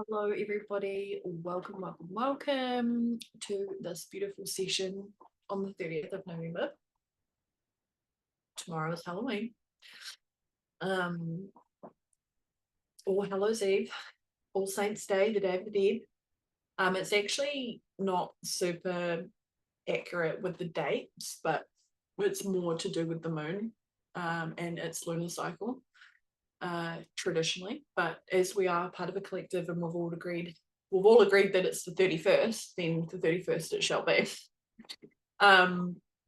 Hello, everybody. Welcome to this beautiful session on the 30th of November. Tomorrow is Halloween. All Hallows Eve, All Saints Day, the Day of the Dead. It's actually not super accurate with the dates, but it's more to do with the moon and its lunar cycle. Traditionally, but as we are part of a collective and we've all agreed that it's the 31st, then the 31st it shall be.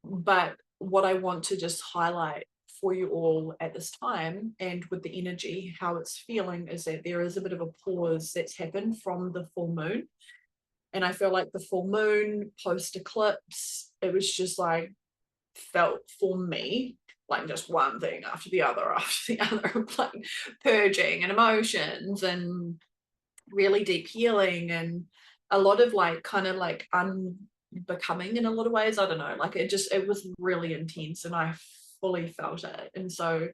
But what I want to just highlight for you all at this time and with the energy, how it's feeling, is that there is a bit of a pause that's happened from the full moon. And I feel like the full moon post eclipse, it was just like felt for me like just one thing after the other like purging and emotions and really deep healing and a lot of like kind of like unbecoming in a lot of ways. I don't know, like it was really intense and I fully felt it. And so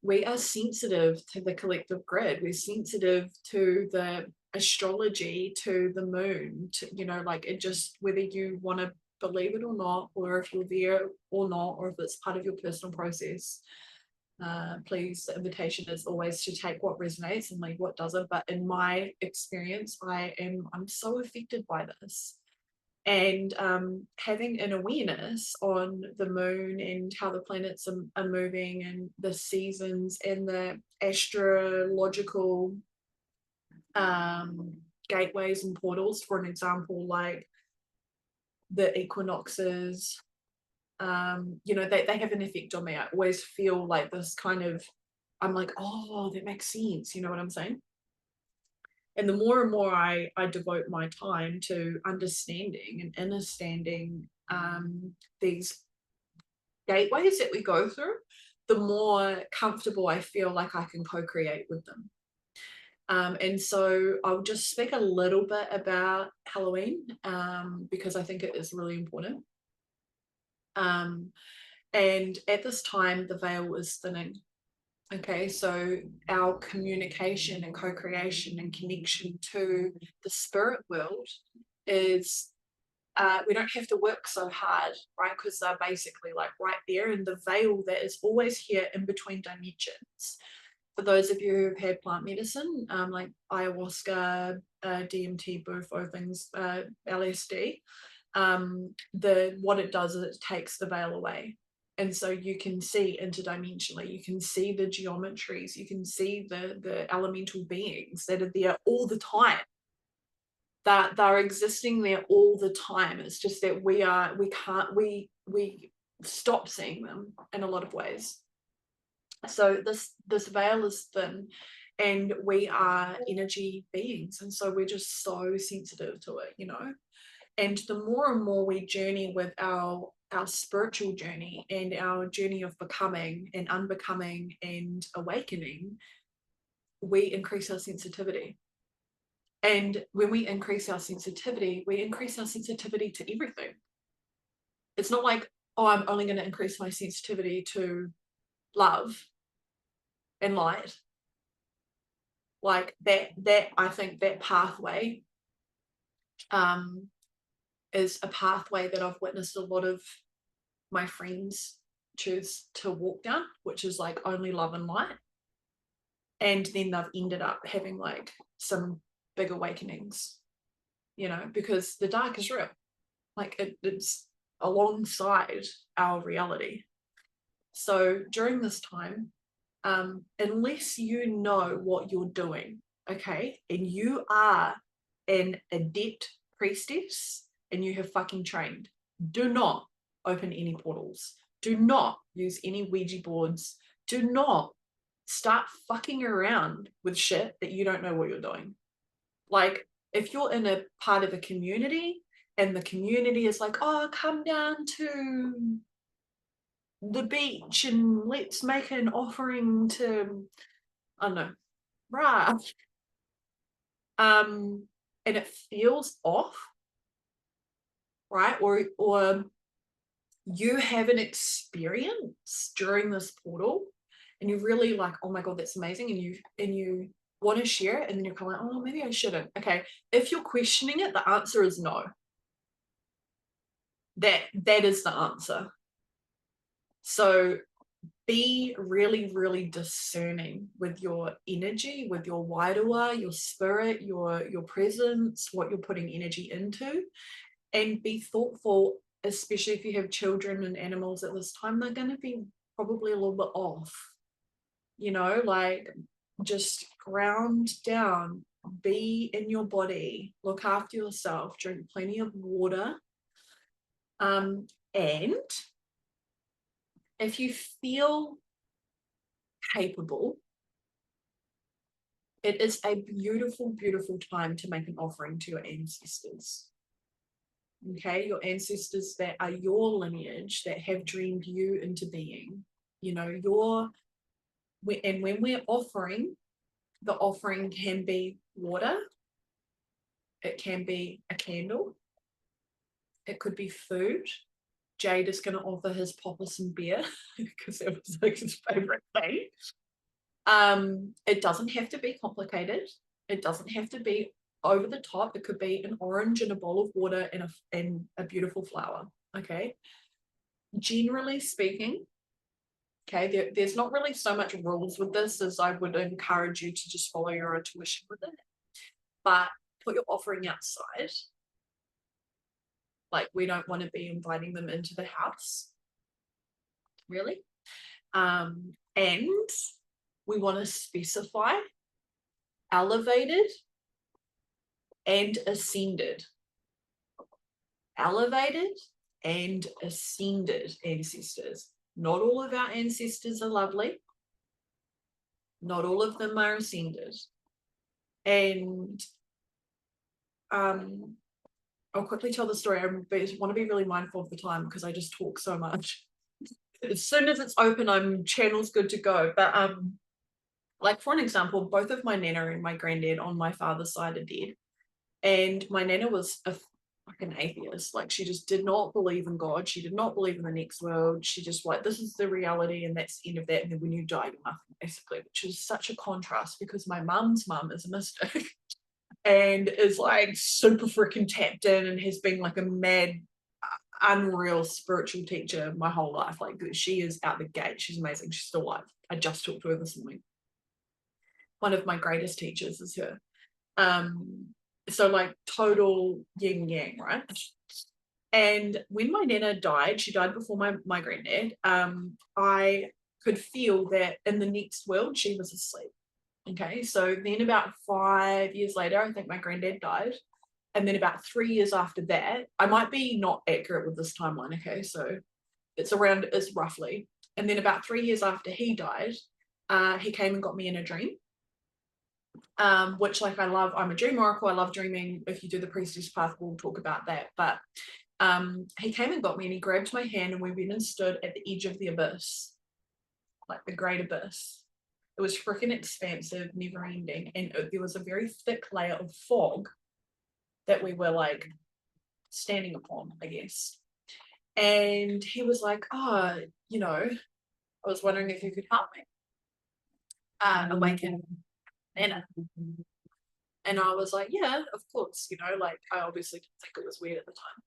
we are sensitive to the collective grid, we're sensitive to the astrology, to the moon, to, you know, like it just, whether you want to believe it or not, or if you're there or not, or if it's part of your personal process, please, the invitation is always to take what resonates and leave what doesn't. But in my experience, I'm so affected by this, and having an awareness on the moon and how the planets are moving and the seasons and the astrological gateways and portals. For an example, like the equinoxes, you know, they have an effect on me. I always feel like this kind of, I'm like, oh, that makes sense, you know what I'm saying? And the more and more I devote my time to understanding and understanding these gateways that we go through, the more comfortable I feel like I can co-create with them. And so I'll just speak a little bit about Halloween because I think it is really important. And at this time, the veil is thinning. Okay, so our communication and co-creation and connection to the spirit world is, we don't have to work so hard, right? Because they're basically like right there in the veil that is always here in between dimensions. For those of you who've had plant medicine, like ayahuasca, DMT, bufo things, LSD, what it does is it takes the veil away. And so you can see interdimensionally, you can see the geometries, you can see the elemental beings that are there all the time, that they're existing there all the time. It's just that we stop seeing them in a lot of ways. So this veil is thin and we are energy beings, and so we're just so sensitive to it, you know. And the more and more we journey with our spiritual journey and our journey of becoming and unbecoming and awakening, we increase our sensitivity. And when we increase our sensitivity to everything. It's not like, oh, I'm only going to increase my sensitivity to love and light. Like that I think that pathway is a pathway that I've witnessed a lot of my friends choose to walk down, which is like only love and light. And then they've ended up having like some big awakenings, you know, because the dark is real. Like it's alongside our reality. So during this time, unless you know what you're doing, okay, and you are an adept priestess and you have fucking trained, do not open any portals. Do not use any Ouija boards. Do not start fucking around with shit that you don't know what you're doing. Like, if you're in a part of a community and the community is like, oh, come down to the beach and let's make an offering to, I don't know, Ra. And it feels off, right? Or you have an experience during this portal and you're really like, oh my God, that's amazing. And you want to share it, and then you're kind of like, oh, maybe I shouldn't. Okay, if you're questioning it, the answer is no. That is the answer. So be really, really discerning with your energy, with your wairua, your spirit, your presence, what you're putting energy into, and be thoughtful, especially if you have children and animals at this time. They're going to be probably a little bit off, you know, like just ground down, be in your body, look after yourself, drink plenty of water. And if you feel capable, it is a beautiful, beautiful time to make an offering to your ancestors. Okay, your ancestors that are your lineage, that have dreamed you into being, you know, and when we're offering, the offering can be water, it can be a candle, it could be food. Jade is going to offer his papa some beer because it was like his favorite thing. It doesn't have to be complicated. It doesn't have to be over the top. It could be an orange in a bowl of water and a beautiful flower. Okay. Generally speaking, okay, there's not really so much rules with this as I would encourage you to just follow your intuition with it. But put your offering outside. Like, we don't want to be inviting them into the house, really. And we want to specify elevated and ascended. Elevated and ascended ancestors. Not all of our ancestors are lovely. Not all of them are ascended. And I'll quickly tell the story. I want to be really mindful of the time because I just talk so much. As soon as it's open, I'm channel's good to go. But like, for an example, both of my nana and my granddad on my father's side are dead. And my nana was like an atheist. Like, she just did not believe in God. She did not believe in the next world. She just like, this is the reality and that's the end of that. And then when you die, you're nothing, basically, which is such a contrast because my mum's mum is a mystic and is like super freaking tapped in and has been like a mad, unreal spiritual teacher my whole life. Like, she is out the gate. She's amazing. She's still alive. I just talked to her this morning. One of my greatest teachers is her. So like total yin yang, right? And when my nana died, she died before my granddad, I could feel that in the next world she was asleep. Okay, so then about 5 years later, I think my granddad died. And then about 3 years after that, I might be not accurate with this timeline, okay, so it's roughly. And then about 3 years after he died, he came and got me in a dream. Which, like, I love. I'm a dream oracle. I love dreaming. If you do the priestess path, we'll talk about that. But he came and got me and he grabbed my hand and we went and stood at the edge of the abyss, like the great abyss. It was freaking expansive, never ending, and there was a very thick layer of fog that we were like standing upon, I guess. And he was like, oh, you know, I was wondering if you could help me awaken Nana. And I was like, yeah, of course, you know, like, I obviously didn't think it was weird at the time.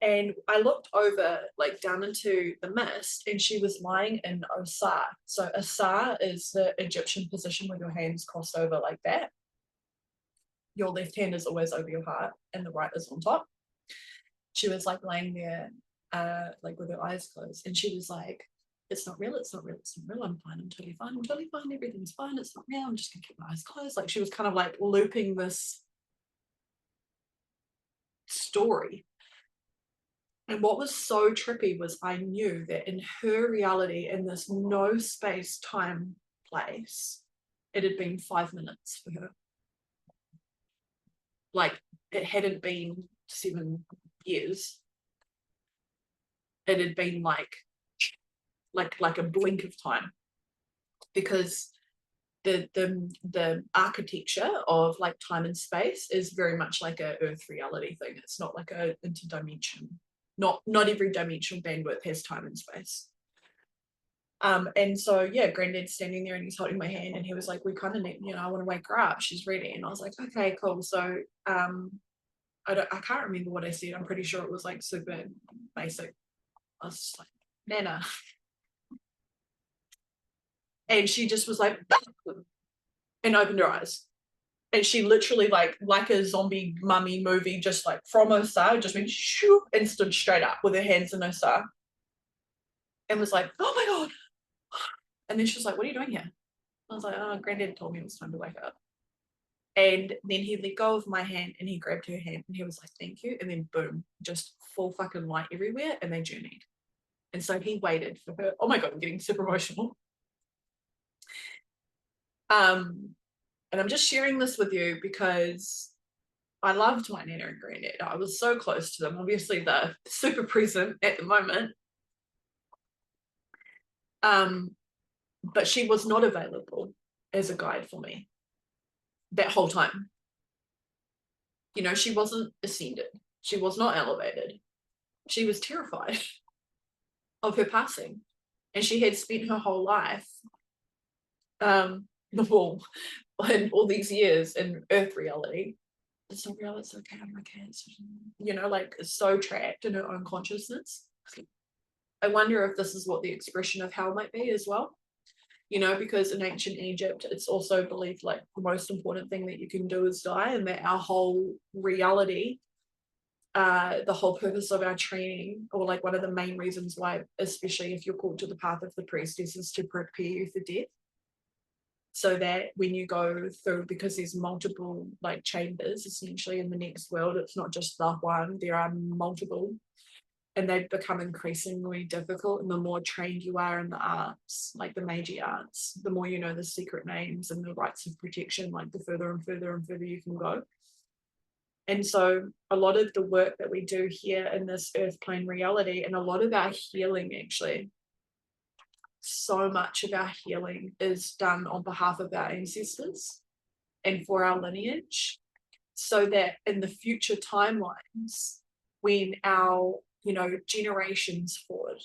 And I looked over, like, down into the mist, and she was lying in Osar. So Osar is the Egyptian position with your hands crossed over like that. Your left hand is always over your heart and the right is on top. She was like laying there, like with her eyes closed, and she was like, it's not real, it's not real, it's not real, I'm fine, I'm totally fine, everything's fine, it's not real, I'm just gonna keep my eyes closed. Like, she was kind of like looping this story. And what was so trippy was I knew that in her reality, in this no space, time, place, it had been 5 minutes for her. Like, it hadn't been 7 years. It had been like a blink of time, because the architecture of like time and space is very much like a earth reality thing. It's not like a interdimension. Not every dimensional bandwidth has time and space. And so yeah, granddad's standing there and he's holding my hand and he was like, we kind of need, I want to wake her up, she's ready. And I was like, okay, cool. So I can't remember what I said. I'm pretty sure it was like super basic. I was just like, Nana. And she just was like, and opened her eyes. And she literally like a zombie mummy movie, just like from her side, just went shoo and stood straight up with her hands in her side. And was like, oh my God. And then she was like, what are you doing here? I was like, oh, granddad told me it was time to wake up. And then he let go of my hand and he grabbed her hand and he was like, thank you. And then boom, just full fucking light everywhere. And they journeyed. And so he waited for her. Oh my God, I'm getting super emotional. And I'm just sharing this with you because I loved my Nana and Granddad. I was so close to them. Obviously, they're super present at the moment. But she was not available as a guide for me that whole time. She wasn't ascended. She was not elevated. She was terrified of her passing. And she had spent her whole life, well, in all these years in earth reality. It's not real, it's okay, I'm okay. Like so trapped in her own consciousness. I wonder if this is what the expression of hell might be as well. Because in ancient Egypt, it's also believed like the most important thing that you can do is die, and that our whole reality, the whole purpose of our training, or like one of the main reasons why, especially if you're called to the path of the priestess, is to prepare you for death. So that when you go through, because there's multiple like chambers essentially in the next world, it's not just the one, there are multiple, and they become increasingly difficult. And the more trained you are in the arts, like the Meiji arts, the more you know the secret names and the rites of protection, like the further and further and further you can go. And so a lot of the work that we do here in this earth plane reality, and a lot of our healing, actually, so much of our healing is done on behalf of our ancestors and for our lineage, so that in the future timelines, when our generations forward,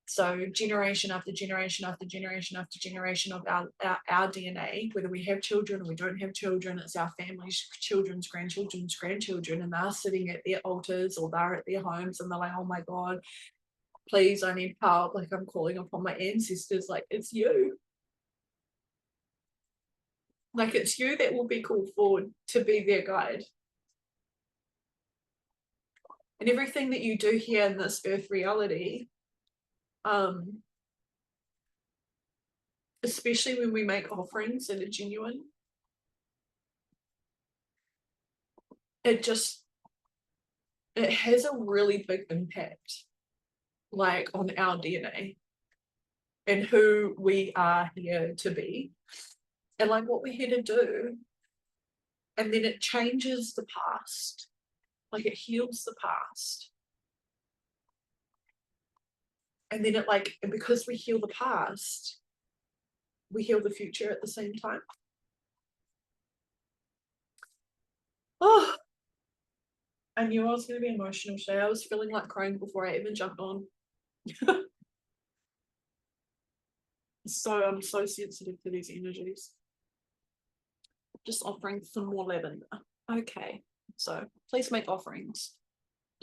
so generation after generation after generation after generation of our DNA, whether we have children or we don't have children, it's our families, children's grandchildren, and they're sitting at their altars or they're at their homes and they're like, oh my God, please, I need help. Like, I'm calling upon my ancestors. Like, it's you. Like, it's you that will be called forward to be their guide. And everything that you do here in this earth reality, especially when we make offerings that are genuine, it has a really big impact, like on our DNA and who we are here to be and like what we're here to do. And then it changes the past, like it heals the past. And then and because we heal the past, we heal the future at the same time. Oh, I knew I was going to be emotional today. I was feeling like crying before I even jumped on. So I'm so sensitive to these energies. Just offering some more lavender. Okay, so please make offerings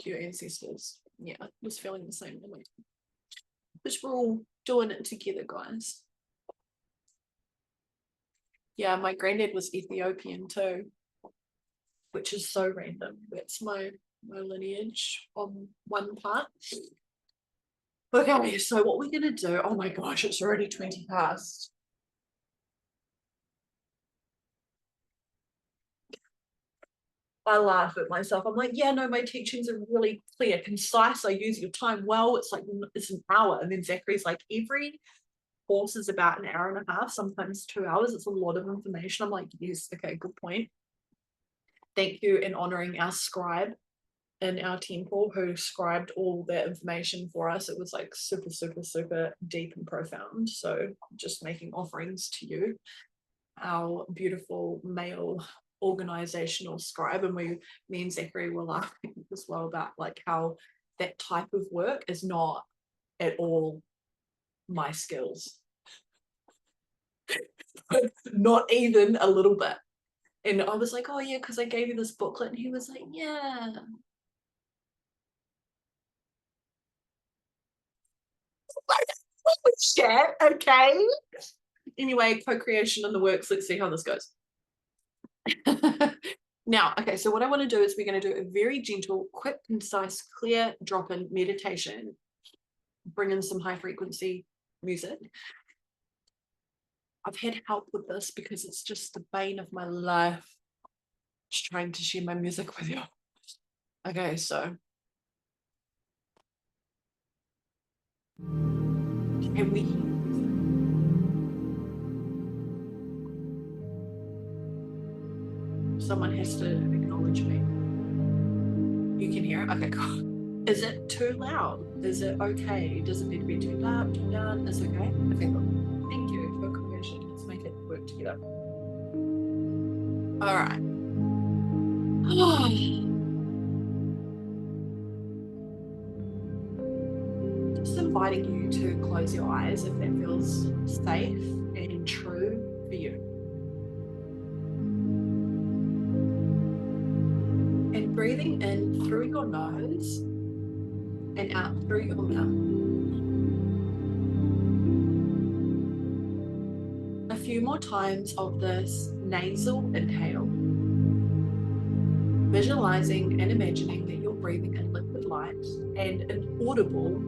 to your ancestors. Yeah, just feeling the same way. Because we're all doing it together, guys. Yeah, my granddad was Ethiopian too, which is so random. That's my lineage on one part. Okay, so what we're gonna do, oh my gosh, it's already 20 past. I laugh at myself. I'm like, yeah, no, my teachings are really clear, concise. I use your time well. It's like, it's an hour. And then Zachary's like, every course is about an hour and a half, sometimes 2 hours. It's a lot of information. I'm like, yes, okay, good point. Thank you, in honoring our scribe in our temple who scribed all that information for us. It was like super, super, super deep and profound. So just making offerings to you, our beautiful male organizational scribe. And me and Zachary were laughing as well about like how that type of work is not at all my skills. Not even a little bit. And I was like, oh yeah, because I gave you this booklet. And he was like, yeah. Shit, okay. Anyway, co-creation in the works. Let's see how this goes. Now, okay, so what I want to do is we're going to do a very gentle, quick, concise, clear drop-in meditation. Bring in some high frequency music. I've had help with this because it's just the bane of my life. Just trying to share my music with you. Okay, so can we hear? Someone has to acknowledge me. You can hear it? Okay, cool. Is it too loud? Is it okay? Does it need to be too loud, too down? Is it okay? Okay, cool. Thank you for creation. Let's make it work together. All right. Just inviting you to close your eyes if that feels safe and true for you. And breathing in through your nose and out through your mouth. A few more times of this nasal inhale. Visualizing and imagining that you're breathing in liquid light and an audible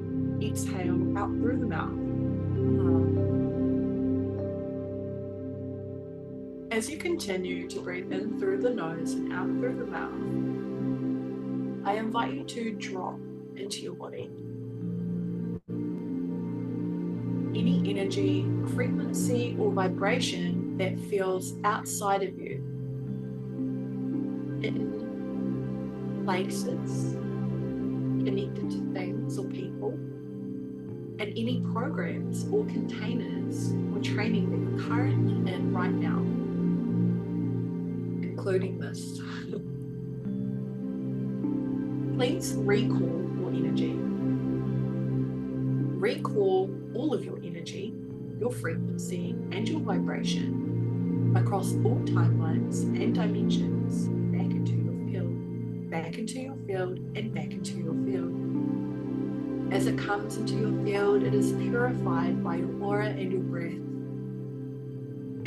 exhale out through the mouth. As you continue to breathe in through the nose and out through the mouth, I invite you to drop into your body any energy, frequency, or vibration that feels outside of you in places, connected to things or people, and any programs or containers or training that you're currently in right now, including this. Please recall your energy. Recall all of your energy, your frequency, and your vibration across all timelines and dimensions back into your field, back into your field, and back into your field. As it comes into your field, it is purified by your aura and your breath.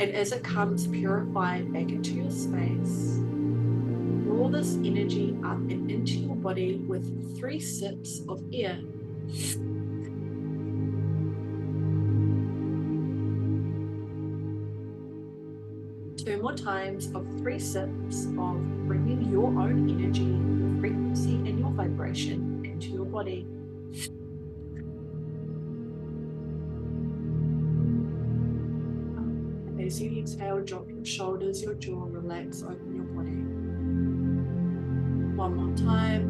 And as it comes purified back into your space, draw this energy up and into your body with 3 sips of air. 2 more times of 3 sips of bringing your own energy, your frequency, and your vibration into your body. As you exhale, drop your shoulders, your jaw, relax, open your body. 1 more time.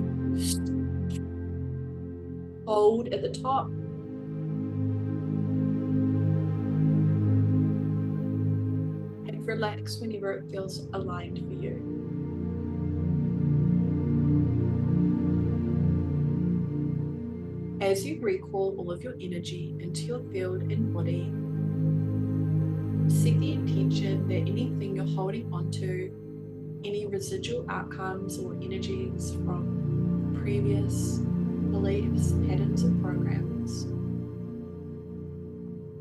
Hold at the top. And relax whenever it feels aligned for you. As you recall all of your energy into your field and body, set the intention that anything you're holding onto, any residual outcomes or energies from previous beliefs, patterns, and programs,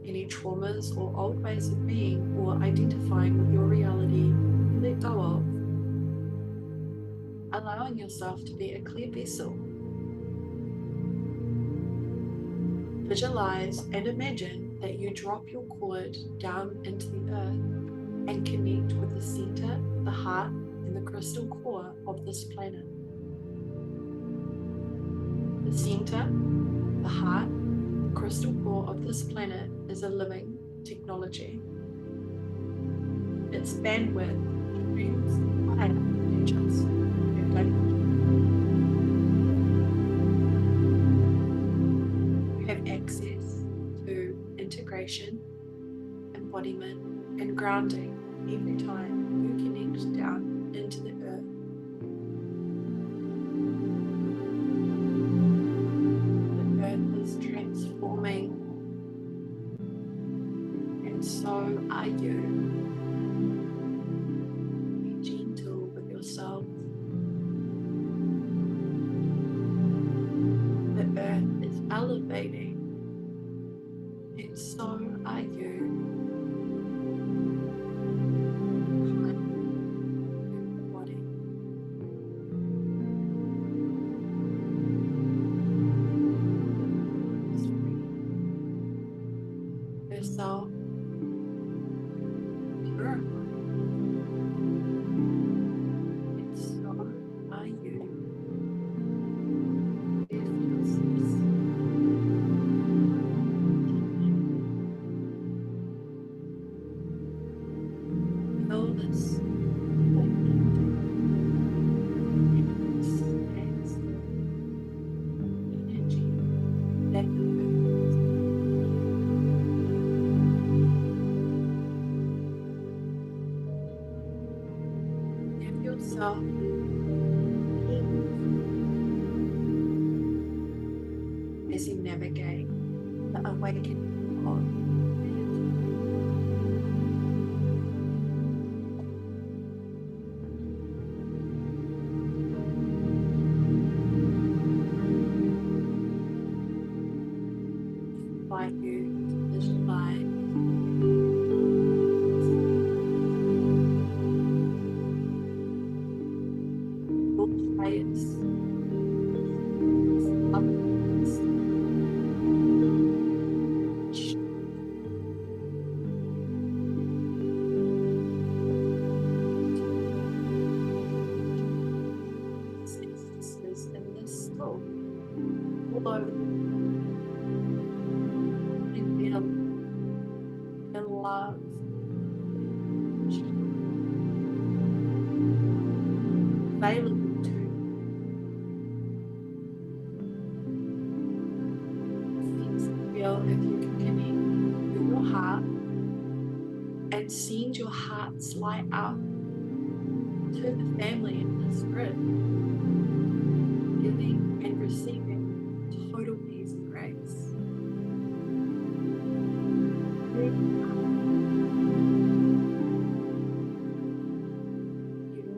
any traumas or old ways of being or identifying with your reality, let go of, allowing yourself to be a clear vessel. Visualize and imagine that you drop your cord down into the earth and connect with the center, the heart, and the crystal core of this planet. The center, the heart, the crystal core of this planet is a living technology. Its bandwidth streams higher than just you have access to integration, embodiment, and grounding every time you connect down into the earth. The earth is transforming purpose. Energy that give yourself as you navigate the awakening of invite you to visualize your highest instances in this soul all over and feel the love available to feel if you can connect with your heart and seeing your hearts light up to the family in the spirit, giving and receiving total peace and grace.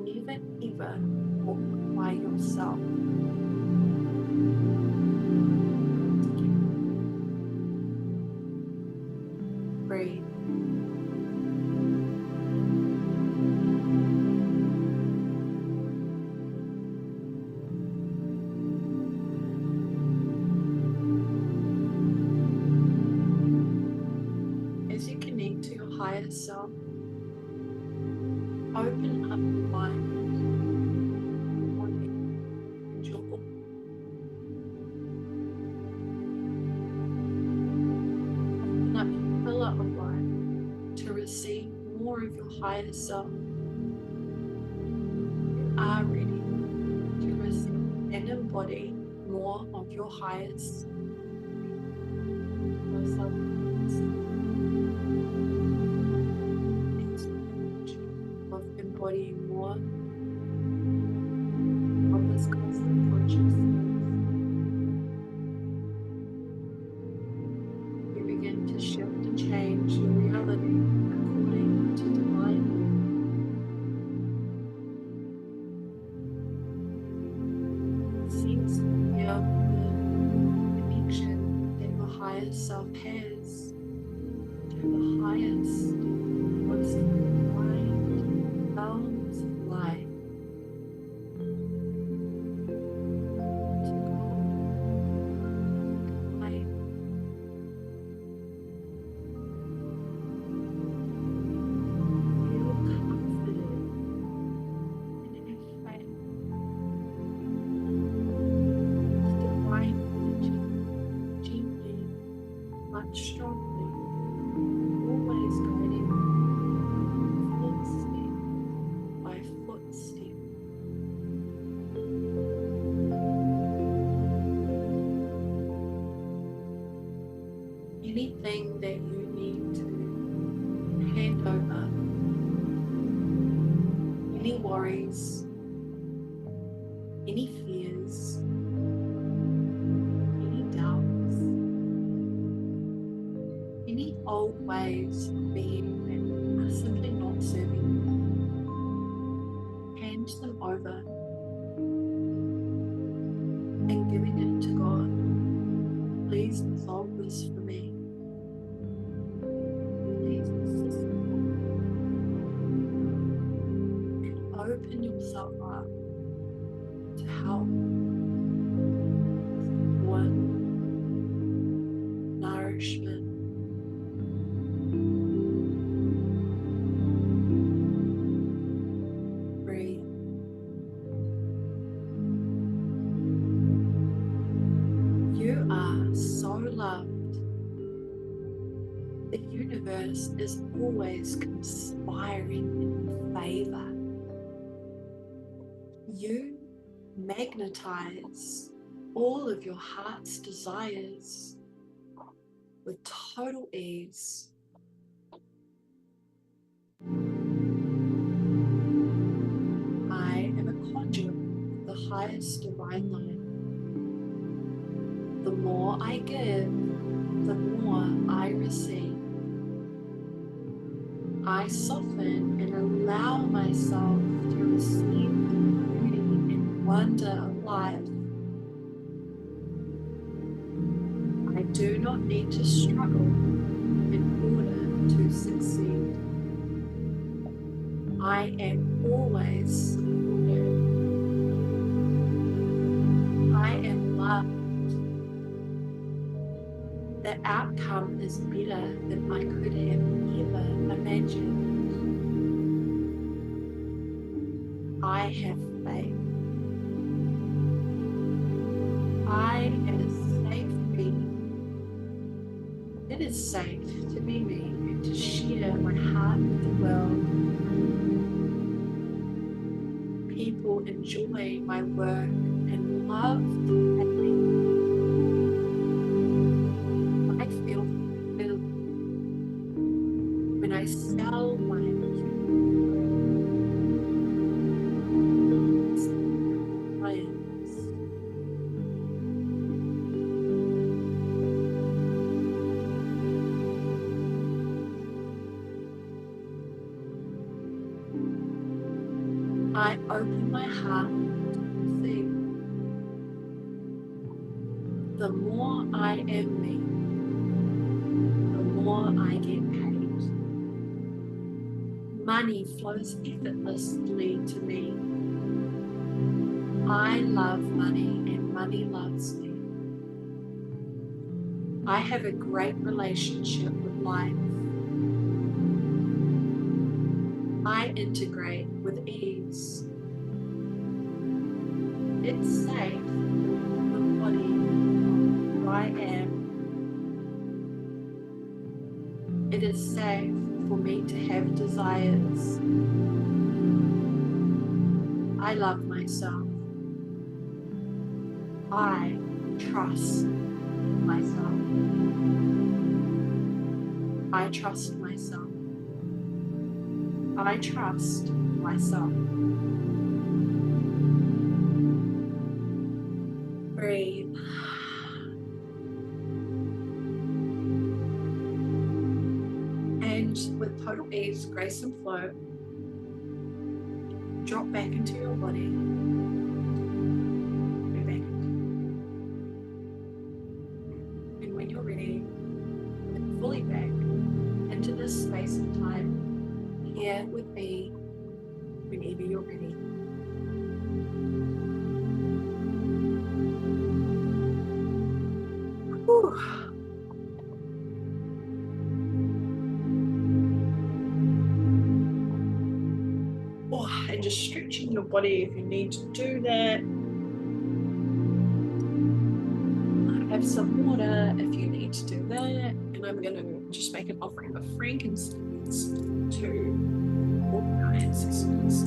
You never ever walk by yourself. Breathe. As you connect to your higher self, open up your mind, your body, and your open up your pillar of light to receive more of your higher self. You are ready to receive and embody more of your highest self. Of embodying more of this constant consciousness. You begin to shift and change your reality according to divine will. It seems to feel the connection that your higher self has to the highest voice of the mind, bounds of light. Strongly, always guiding footstep by footstep. Anything that you need to hand over, any worries, any fears, any doubts, any old ways of being that are simply not serving you, hand them over and giving it to God. Please resolve this for me. Please assist me. And open yourself up to help, support, nourishment, loved. The universe is always conspiring in you magnetize all of your heart's desires with total ease. I am a conduit of the highest divine light. The more I give, the more I receive. I soften and allow myself to receive the beauty and wonder of life. I do not need to struggle in order to succeed. I am always supported. I am loved. The outcome is better than I could have ever imagined. I have faith. I am a safe being. It is safe to be me and to share my heart with the world. People enjoy my work and love me. I feel fulfilled when I sell my clients. I open my heart to receive. The more I am me, the more I get paid. Money flows effortlessly to me. I love money and money loves me. I have a great relationship with life. I integrate with ease. It's safe for the body who I am. It is safe for me to have desires. I love myself. I trust myself. I trust myself. I trust myself. Breathe. And with total ease, grace, and flow, drop back into your body. Go back. And when you're ready, come fully back into this space and time here with me whenever you're ready. Whew. Oh, and just stretching your body if you need to do that. Have some water if you need to do that. And I'm going to just make an offering of frankincense to all our ancestors.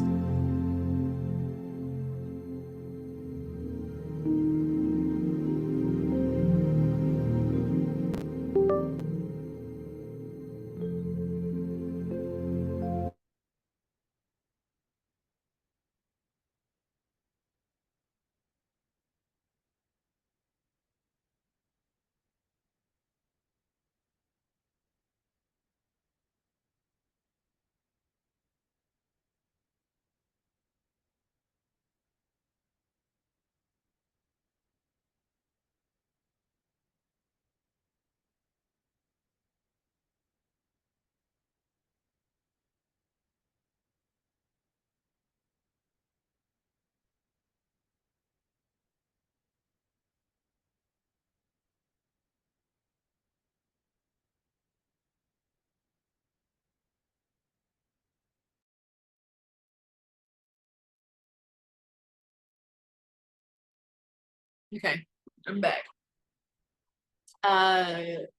Okay, I'm back.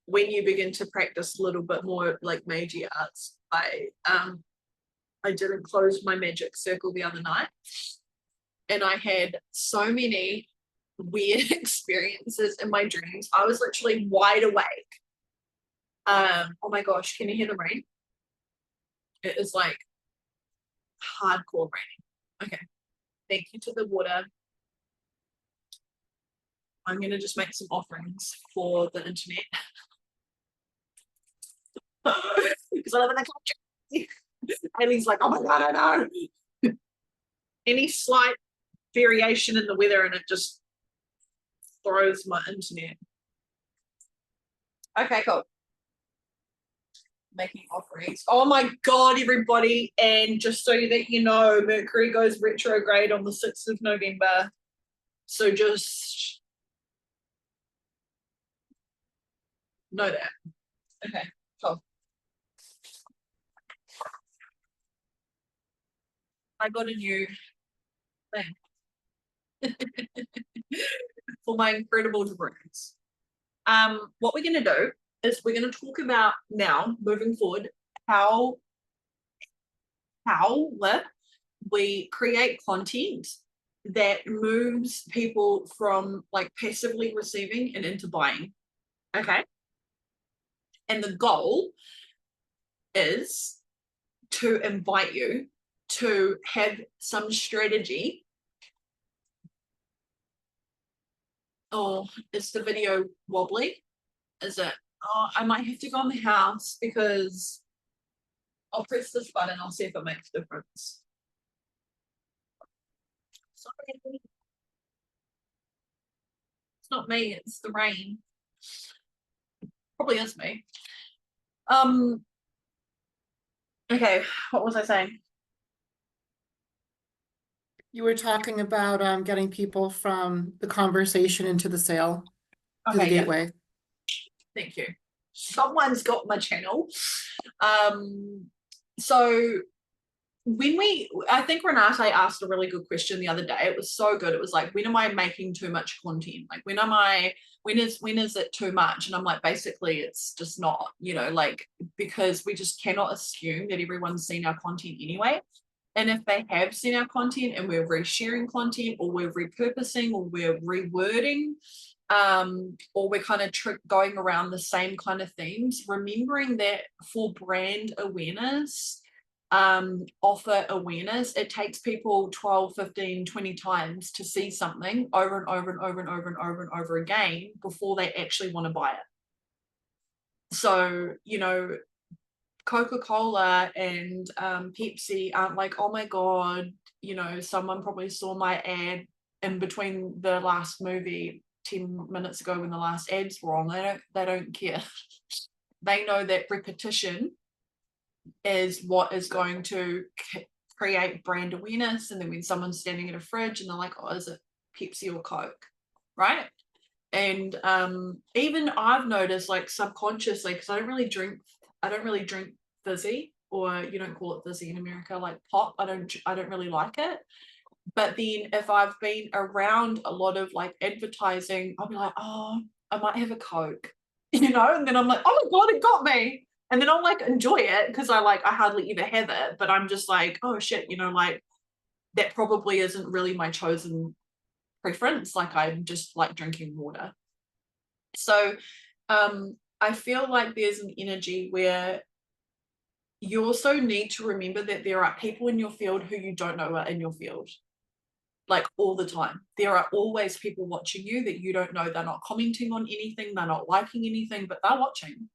When you begin to practice a little bit more like Meiji arts, I didn't close my magic circle the other night, and I had so many weird experiences in my dreams. I was literally wide awake. Oh my gosh, can you hear the rain? It is like hardcore raining. Okay, thank you to the water. I'm going to just make some offerings for the internet. Because I live in the country. Haley's like, oh my God, I know. Any slight variation in the weather and it just throws my internet. Okay, cool. Making offerings. Oh my God, everybody. And just so that you know, Mercury goes retrograde on the 6th of November. So just know that. Okay, cool. I got a new thing for my incredible dreams. What we're going to do is we're going to talk about now, moving forward, how we create content that moves people from like passively receiving and into buying. Okay. And the goal is to invite you to have some strategy. Oh, is the video wobbly? Is it? Oh, I might have to go in the house because I'll press this button. I'll see if it makes a difference. Sorry. It's not me, it's the rain. Probably is me. Okay, what was I saying? You were talking about getting people from the conversation into the sale to the Okay, yeah. gateway. Thank you. Someone's got my channel. So I think Renate asked a really good question the other day. It was so good. It was like, when am I making too much content? Like, when is it too much? And I'm like, basically it's just not, you know, like, because we just cannot assume that everyone's seen our content anyway. And if they have seen our content and we're resharing content, or we're repurposing, or we're rewording, or we're kind of going around the same kind of themes, remembering that for brand awareness, offer awareness, it takes people 12, 15, 20 times to see something over and over and over and over and over and over again before they actually want to buy it. So, you know, Coca-Cola and Pepsi aren't like, oh my God, you know, someone probably saw my ad in between the last movie 10 minutes ago when the last ads were on. They don't care. They know that repetition is what is going to create brand awareness. And then when someone's standing at a fridge and they're like, oh, is it Pepsi or Coke, right? And even I've noticed, like, subconsciously, because I don't really drink fizzy, or you don't call it fizzy in America, like pop. I don't really like it. But then if I've been around a lot of like advertising, I'll be like, oh, I might have a Coke, you know, and then I'm like, oh my God, it got me. And then I'll like enjoy it because I hardly ever have it, but I'm just like, oh shit, you know, like that probably isn't really my chosen preference. Like, I'm just like drinking water. So I feel like there's an energy where you also need to remember that there are people in your field who you don't know are in your field. Like, all the time. There are always people watching you that you don't know. They're not commenting on anything, they're not liking anything, but they're watching.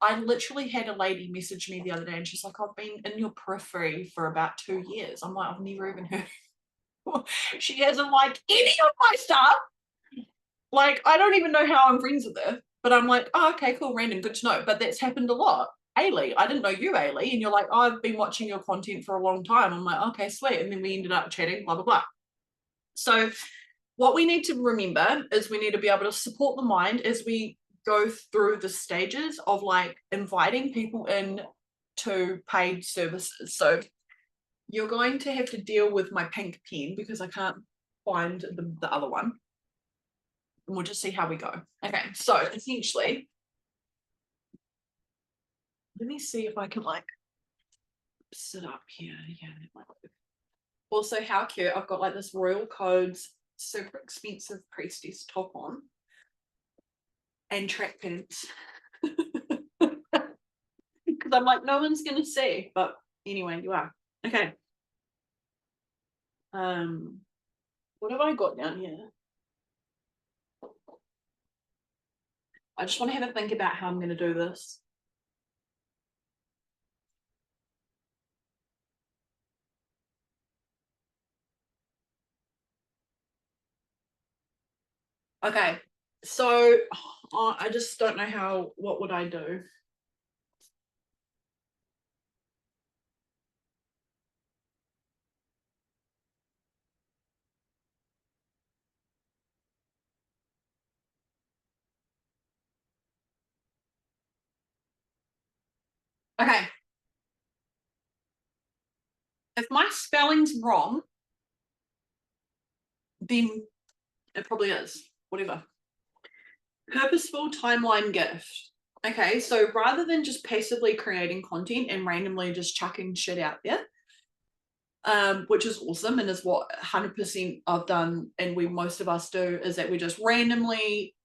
I literally had a lady message me the other day and she's like, I've been in your periphery for about 2 years. I'm like, I've never even heard. She hasn't liked any of my stuff. Like, I don't even know how I'm friends with her, but I'm like, oh, okay, cool, random, good to know. But that's happened a lot. Ailey, I didn't know you, Ailey. And you're like, oh, I've been watching your content for a long time. I'm like, okay, sweet. And then we ended up chatting, blah, blah, blah. So what we need to remember is we need to be able to support the mind as we go through the stages of like inviting people in to paid services. So you're going to have to deal with my pink pen because I can't find the other one. And we'll just see how we go. Okay, so essentially, let me see if I can like sit up here. Yeah, that might work. Also, how cute. I've got like this Royal Codes super expensive priestess top on and track pants. Because I'm like, no one's gonna see, but anyway, you are. Okay. What have I got down here? I just want to have a think about how I'm going to do this. Okay, so I just don't know what would I do? Okay. If my spelling's wrong, then it probably is. Whatever. Purposeful timeline gift. Okay, so rather than just passively creating content and randomly just chucking shit out there, which is awesome and is what 100% I've done and most of us do, is that we're just randomly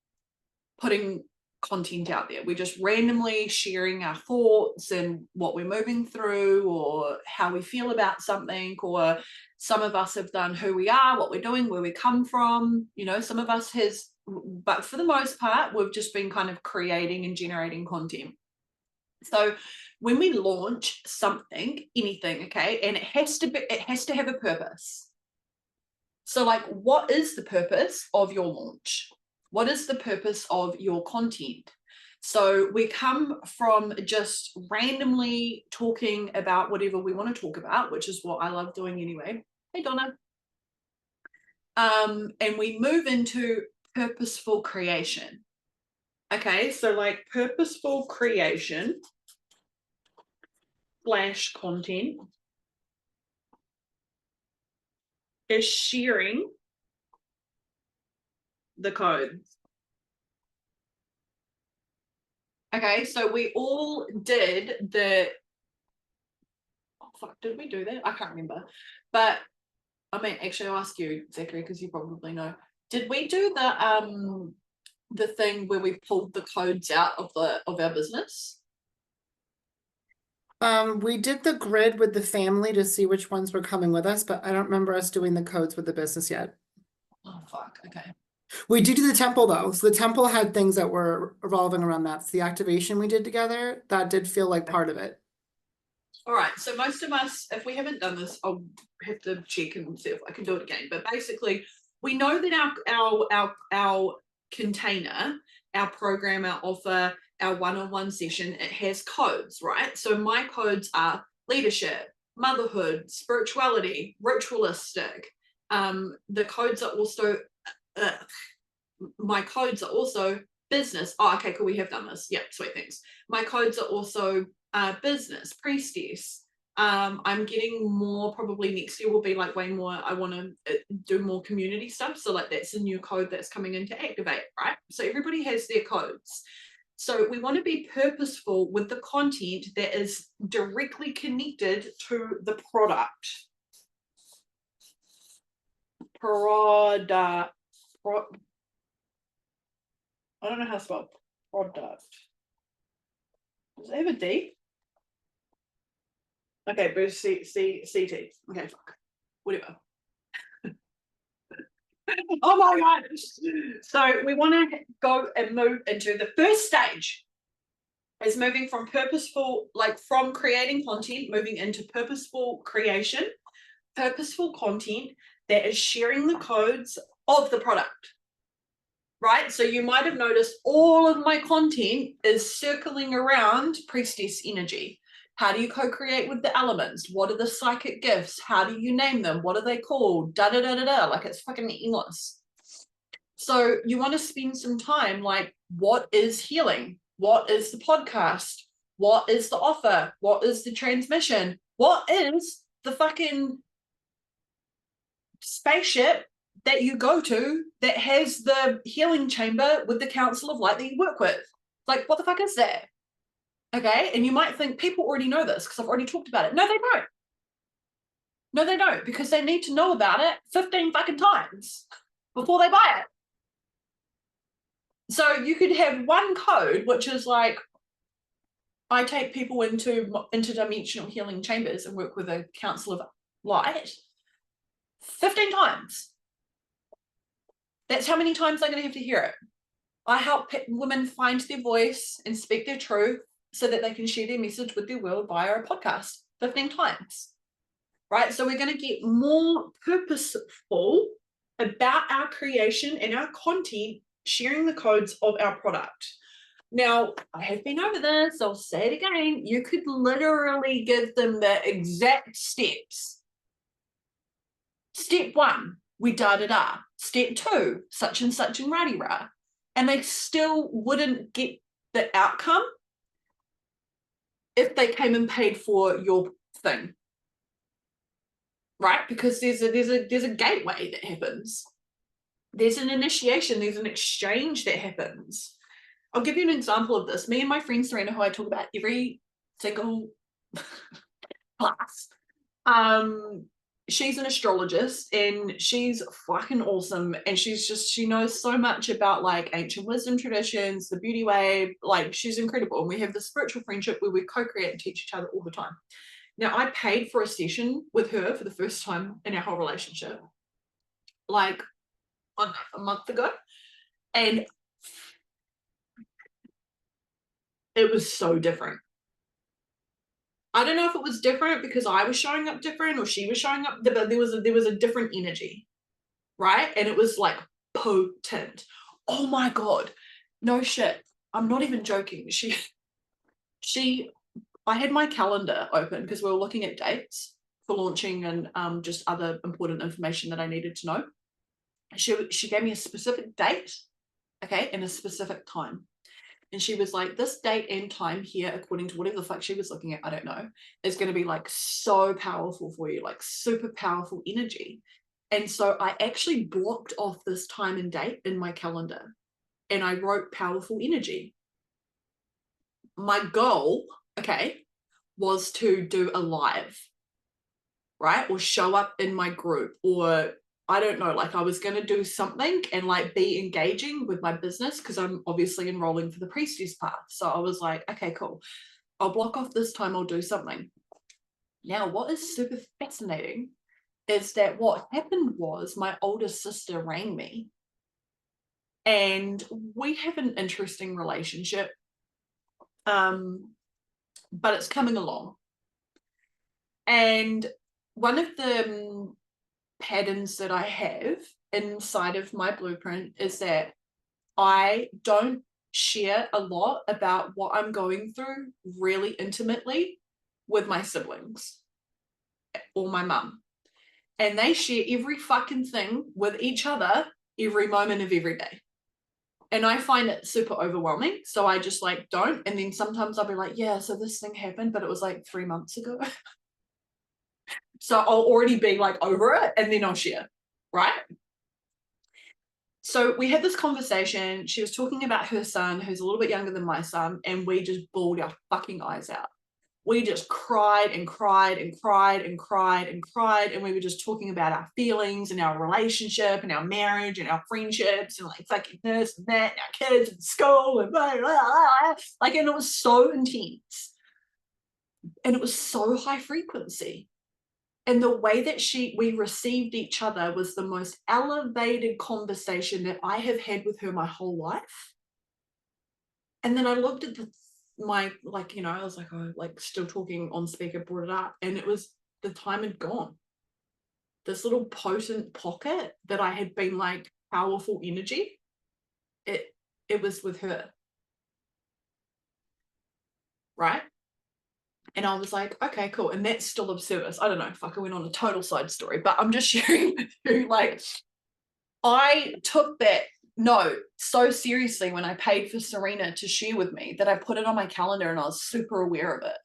putting content out there. We're just randomly sharing our thoughts and what we're moving through or how we feel about something, or some of us have done who we are, what we're doing, where we come from, you know, some of us has, but for the most part, we've just been kind of creating and generating content. So when we launch something, anything, okay, and it has to have a purpose. So like, what is the purpose of your launch? What is the purpose of your content? So we come from just randomly talking about whatever we want to talk about, which is what I love doing anyway. Hey, Donna. And we move into purposeful creation. Okay, so like purposeful creation / content is sharing the code. Okay, so we all did the, oh fuck, did we do that? I can't remember. But I mean, actually I'll ask you, Zachary, because you probably know. Did we do the thing where we pulled the codes out of our business? We did the grid with the family to see which ones were coming with us, but I don't remember us doing the codes with the business yet. Oh fuck, okay. We did do the temple though. So the temple had things that were revolving around that. So the activation we did together, that did feel like part of it. All right, so most of us, if we haven't done this, I'll have to check and see if I can do it again. But basically, we know that our container, our program, our offer, our one-on-one session, it has codes, right? So my codes are leadership, motherhood, spirituality, ritualistic. The codes are also my codes are also business. Oh, okay, cool. We have done this. Yep, sweet, thanks. My codes are also business, priestess. I'm getting more, probably next year will be like way more, I want to do more community stuff. So like that's a new code that's coming in to activate, right? So everybody has their codes. So we want to be purposeful with the content that is directly connected to the product. I don't know how to spell product. Does it have a D? Okay, but CT. Okay, fuck. Whatever. Oh my god. So we want to go and move into the first stage. Is moving from purposeful, like from creating content, moving into purposeful creation, purposeful content that is sharing the codes of the product. Right? So you might have noticed all of my content is circling around priestess energy. How do you co-create with the elements? What are the psychic gifts? How do you name them? What are they called? Da da da da da. Like it's fucking endless. So you want to spend some time like, what is healing? What is the podcast? What is the offer? What is the transmission? What is the fucking spaceship that you go to that has the healing chamber with the council of light that you work with? Like, what the fuck is that? Okay, and you might think people already know this because I've already talked about it. No, they don't. No, they don't, because they need to know about it 15 fucking times before they buy it. So you could have one code, which is like, I take people into interdimensional healing chambers and work with a council of light 15 times. That's how many times they're going to have to hear it. I help women find their voice and speak their truth so that they can share their message with their world via a podcast 15 times. Right? So we're going to get more purposeful about our creation and our content, sharing the codes of our product. Now, I have been over this, I'll say it again. You could literally give them the exact steps. Step 1, we da-da-da. Step 2, such and such and rah-de-rah. And they still wouldn't get the outcome if they came and paid for your thing. Right? Because there's a gateway that happens. There's an initiation, there's an exchange that happens. I'll give you an example of this. Me and my friend Serena, who I talk about every single class, she's an astrologist and she's fucking awesome. And she knows so much about like ancient wisdom traditions, the beauty way. Like, she's incredible. And we have this spiritual friendship where we co-create and teach each other all the time. Now, I paid for a session with her for the first time in our whole relationship, like a month ago. And it was so different. I don't know if it was different because I was showing up different or she was showing up, but there was a different energy, right? And it was like potent. Oh my God. No shit. I'm not even joking. I had my calendar open because we were looking at dates for launching and just other important information that I needed to know. She gave me a specific date, okay, and a specific time. And she was like, this date and time here, according to whatever the fuck she was looking at, I don't know, is going to be like so powerful for you, like super powerful energy. And so I actually blocked off this time and date in my calendar and I wrote powerful energy. My goal, okay, was to do a live, right? Or show up in my group, or I don't know, like I was going to do something and like be engaging with my business because I'm obviously enrolling for the priestess path. So I was like, okay, cool. I'll block off this time. I'll do something. Now, what is super fascinating is that what happened was my older sister rang me and we have an interesting relationship, but it's coming along. And one of the patterns that I have inside of my blueprint is that I don't share a lot about what I'm going through really intimately with my siblings or my mum. And they share every fucking thing with each other every moment of every day. And I find it super overwhelming. So I just like don't. And then sometimes I'll be like, yeah, so this thing happened, but it was like 3 months ago. So I'll already be like over it and then I'll share, right? So we had this conversation. She was talking about her son, who's a little bit younger than my son, and we just bawled our fucking eyes out. We just cried and cried and cried and cried and cried. And we were just talking about our feelings and our relationship and our marriage and our friendships and like fucking this and that and our kids and school and blah, blah, blah. Like, and it was so intense. And it was so high frequency. And the way that we received each other was the most elevated conversation that I have had with her my whole life. And then I looked at I was like, oh, like still talking on speaker, brought it up, and it was the time had gone. This little potent pocket that I had been like powerful energy, it was with her. Right? And I was like, okay, cool. And that's still of service. I don't know, fuck, I went on a total side story, but I'm just sharing with you, like, I took that note so seriously when I paid for Serena to share with me that I put it on my calendar and I was super aware of it.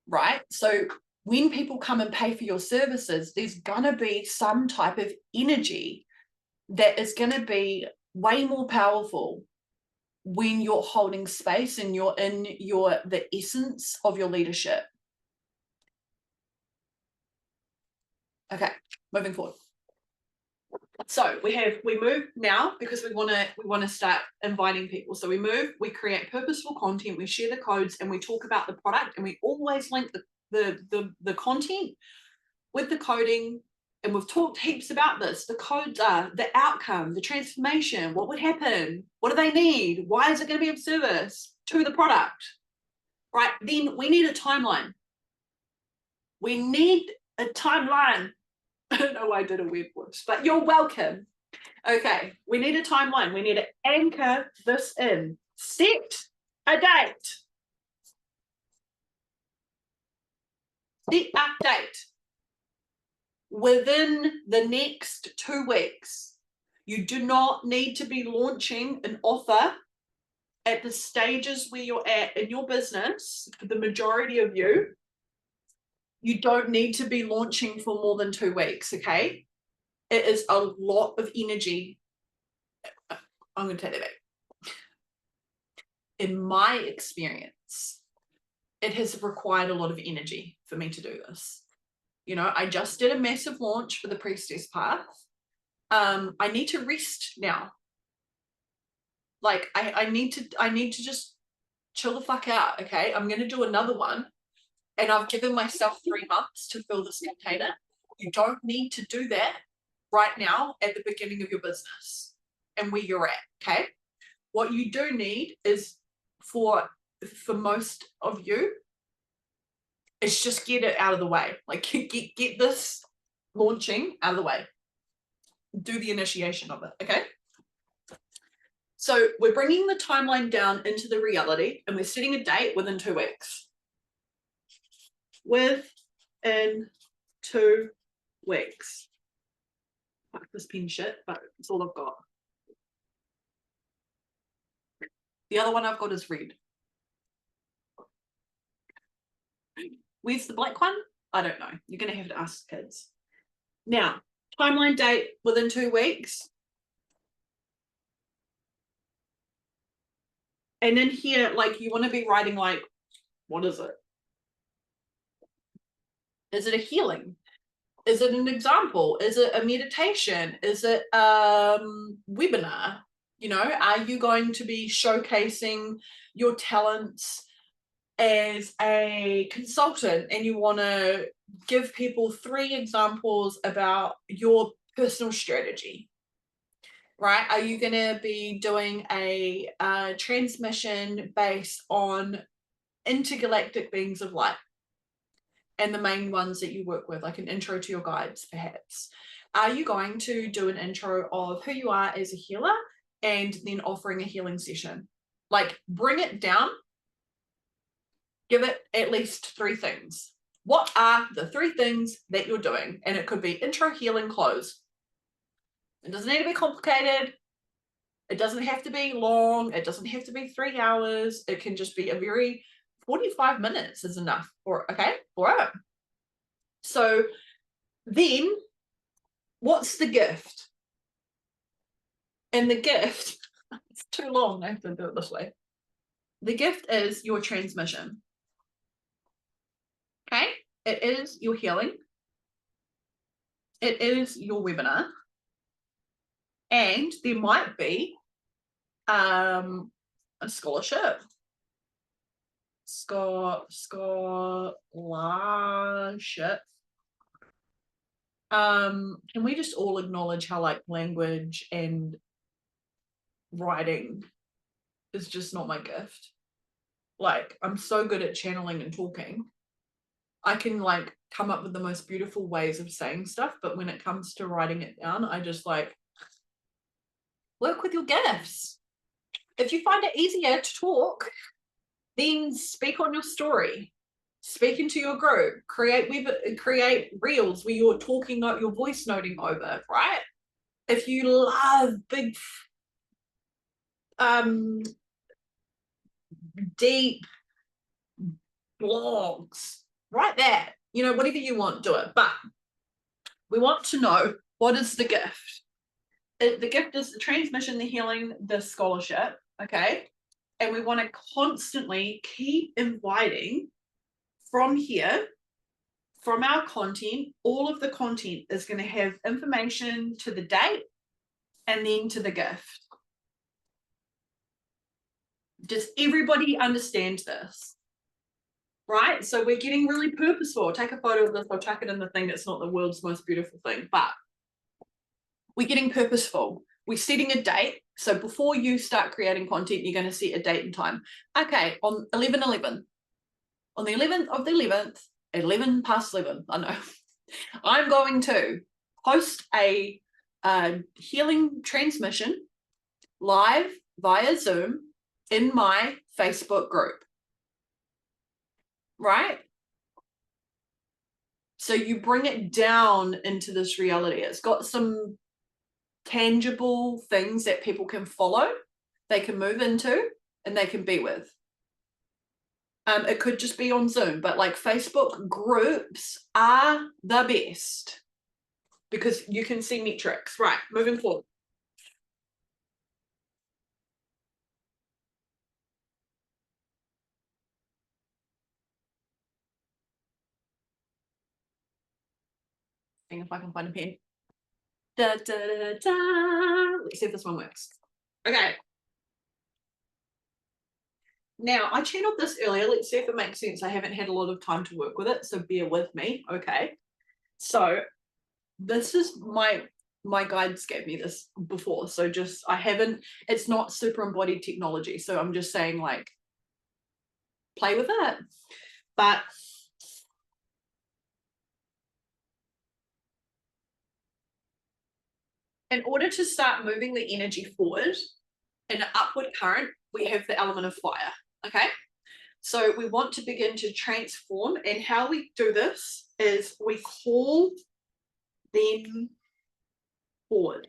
Right? So when people come and pay for your services, there's gonna be some type of energy that is gonna be way more powerful when you're holding space and you're in the essence of your leadership. Okay, moving forward. So we move now because we want to start inviting people. So we create purposeful content, we share the codes, and we talk about the product, and we always link the content with the coding. And we've talked heaps about this. The codes are the outcome, the transformation, what would happen, what do they need, why is it going to be of service to the product, right? Then we need a timeline. We need a timeline. I don't know why I did a weird voice, but you're welcome. Okay, we need a timeline. We need to anchor this in. Set a date. Set a date. Within the next 2 weeks, you do not need to be launching an offer at the stages where you're at in your business. For the majority of you, you don't need to be launching for more than 2 weeks, okay? It is a lot of energy. I'm going to take that back. In my experience, it has required a lot of energy for me to do this. You know, I just did a massive launch for the Priestess Path. I need to rest now. Like I need to just chill the fuck out, okay? I'm going to do another one, and I've given myself 3 months to fill this container. You don't need to do that right now at the beginning of your business and where you're at, okay? What you do need is for most of you, it's just get it out of the way. Like get this launching out of the way. Do the initiation of it, okay? So we're bringing the timeline down into the reality, and we're setting a date within 2 weeks. Within 2 weeks. Fuck this pen shit, but it's all I've got. The other one I've got is red. Where's the black one? I don't know. You're going to have to ask kids. Now, timeline date within 2 weeks. And in here, like, you want to be writing, like, what is it? Is it a healing? Is it an example? Is it a meditation? Is it webinar? You know, are you going to be showcasing your talents as a consultant, and you want to give people 3 examples about your personal strategy, right? Are you going to be doing a transmission based on intergalactic beings of light and the main ones that you work with, like an intro to your guides, perhaps? Are you going to do an intro of who you are as a healer and then offering a healing session? Like, bring it down. Give it at least 3 things. What are the 3 things that you're doing? And it could be intro, healing, close. It doesn't need to be complicated. It doesn't have to be long. It doesn't have to be 3 hours. It can just be a very 45 minutes is enough for, okay? All right. So then what's the gift? And the gift, it's too long. I have to do it this way. The gift is your transmission. Okay, it is your healing. It is your webinar. And there might be a scholarship. Scholarship. Can we just all acknowledge how, like, language and writing is just not my gift? Like, I'm so good at channeling and talking. I can, like, come up with the most beautiful ways of saying stuff, but when it comes to writing it down, I just, like, work with your gifts. If you find it easier to talk, then speak on your story, speak into your group, create reels where you're talking, you're voice noting over, right? If you love big deep blogs, write that. You know, whatever you want, do it. But we want to know, what is the gift? The gift is the transmission, the healing, the scholarship, okay? And we want to constantly keep inviting from here from our content, all of the content is going to have information to the date and then to the gift. Does everybody understand this? Right? So we're getting really purposeful. I'll take a photo of this. I'll chuck it in the thing that's not the world's most beautiful thing, but we're getting purposeful. We're setting a date. So before you start creating content, you're going to set a date and time. Okay, on 11/11, on the 11th of the 11th, 11 past 11, I know, I'm going to host a healing transmission live via Zoom in my Facebook group. Right? So you bring it down into this reality. It's got some tangible things that people can follow, they can move into, and they can be with. It could just be on Zoom, but like Facebook groups are the best because you can see metrics. Right, moving forward. Seeing if I can find a pen. Da, da, da, da. Let's see if this one works. Okay. Now, I channeled this earlier. Let's see if it makes sense. I haven't had a lot of time to work with it, so bear with me. Okay. So this is my guides gave me this before. So just, it's not super embodied technology. So I'm just saying, like, play with it. But in order to start moving the energy forward in an upward current, we have the element of fire. Okay. So we want to begin to transform, and how we do this is we call them forward.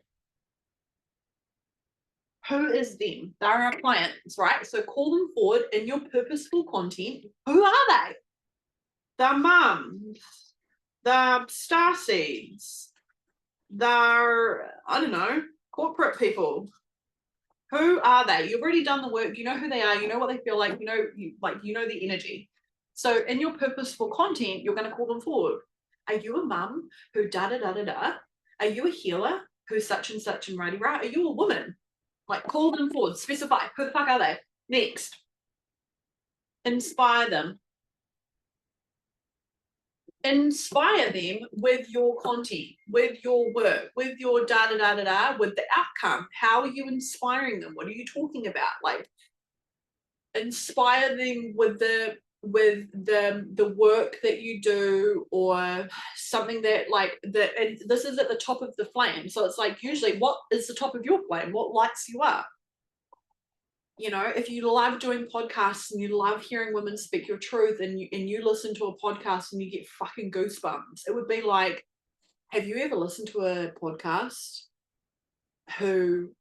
Who is them? They're our clients, right? So call them forward in your purposeful content. Who are they? They're mums, they're starseeds, they're, I don't know, corporate people. Who are they? You've already done the work. You know who they are. You know what they feel like. You know the energy. So in your purposeful content, you're going to call them forward. Are you a mum who da da da da da? Are you a healer who's such and such and righty right? Are you a woman? Like, call them forward. Specify. Who the fuck are they? Next. Inspire them. Inspire them with your content, with your work, with your da da da da da, with the outcome. How are you inspiring them? What are you talking about? Like, inspire them with the work that you do, or something that, like, and this is at the top of the flame. So it's like, usually, what is the top of your flame? What lights you up? You know, if you love doing podcasts and you love hearing women speak your truth, and you listen to a podcast and you get fucking goosebumps, it would be like, have you ever listened to a podcast who,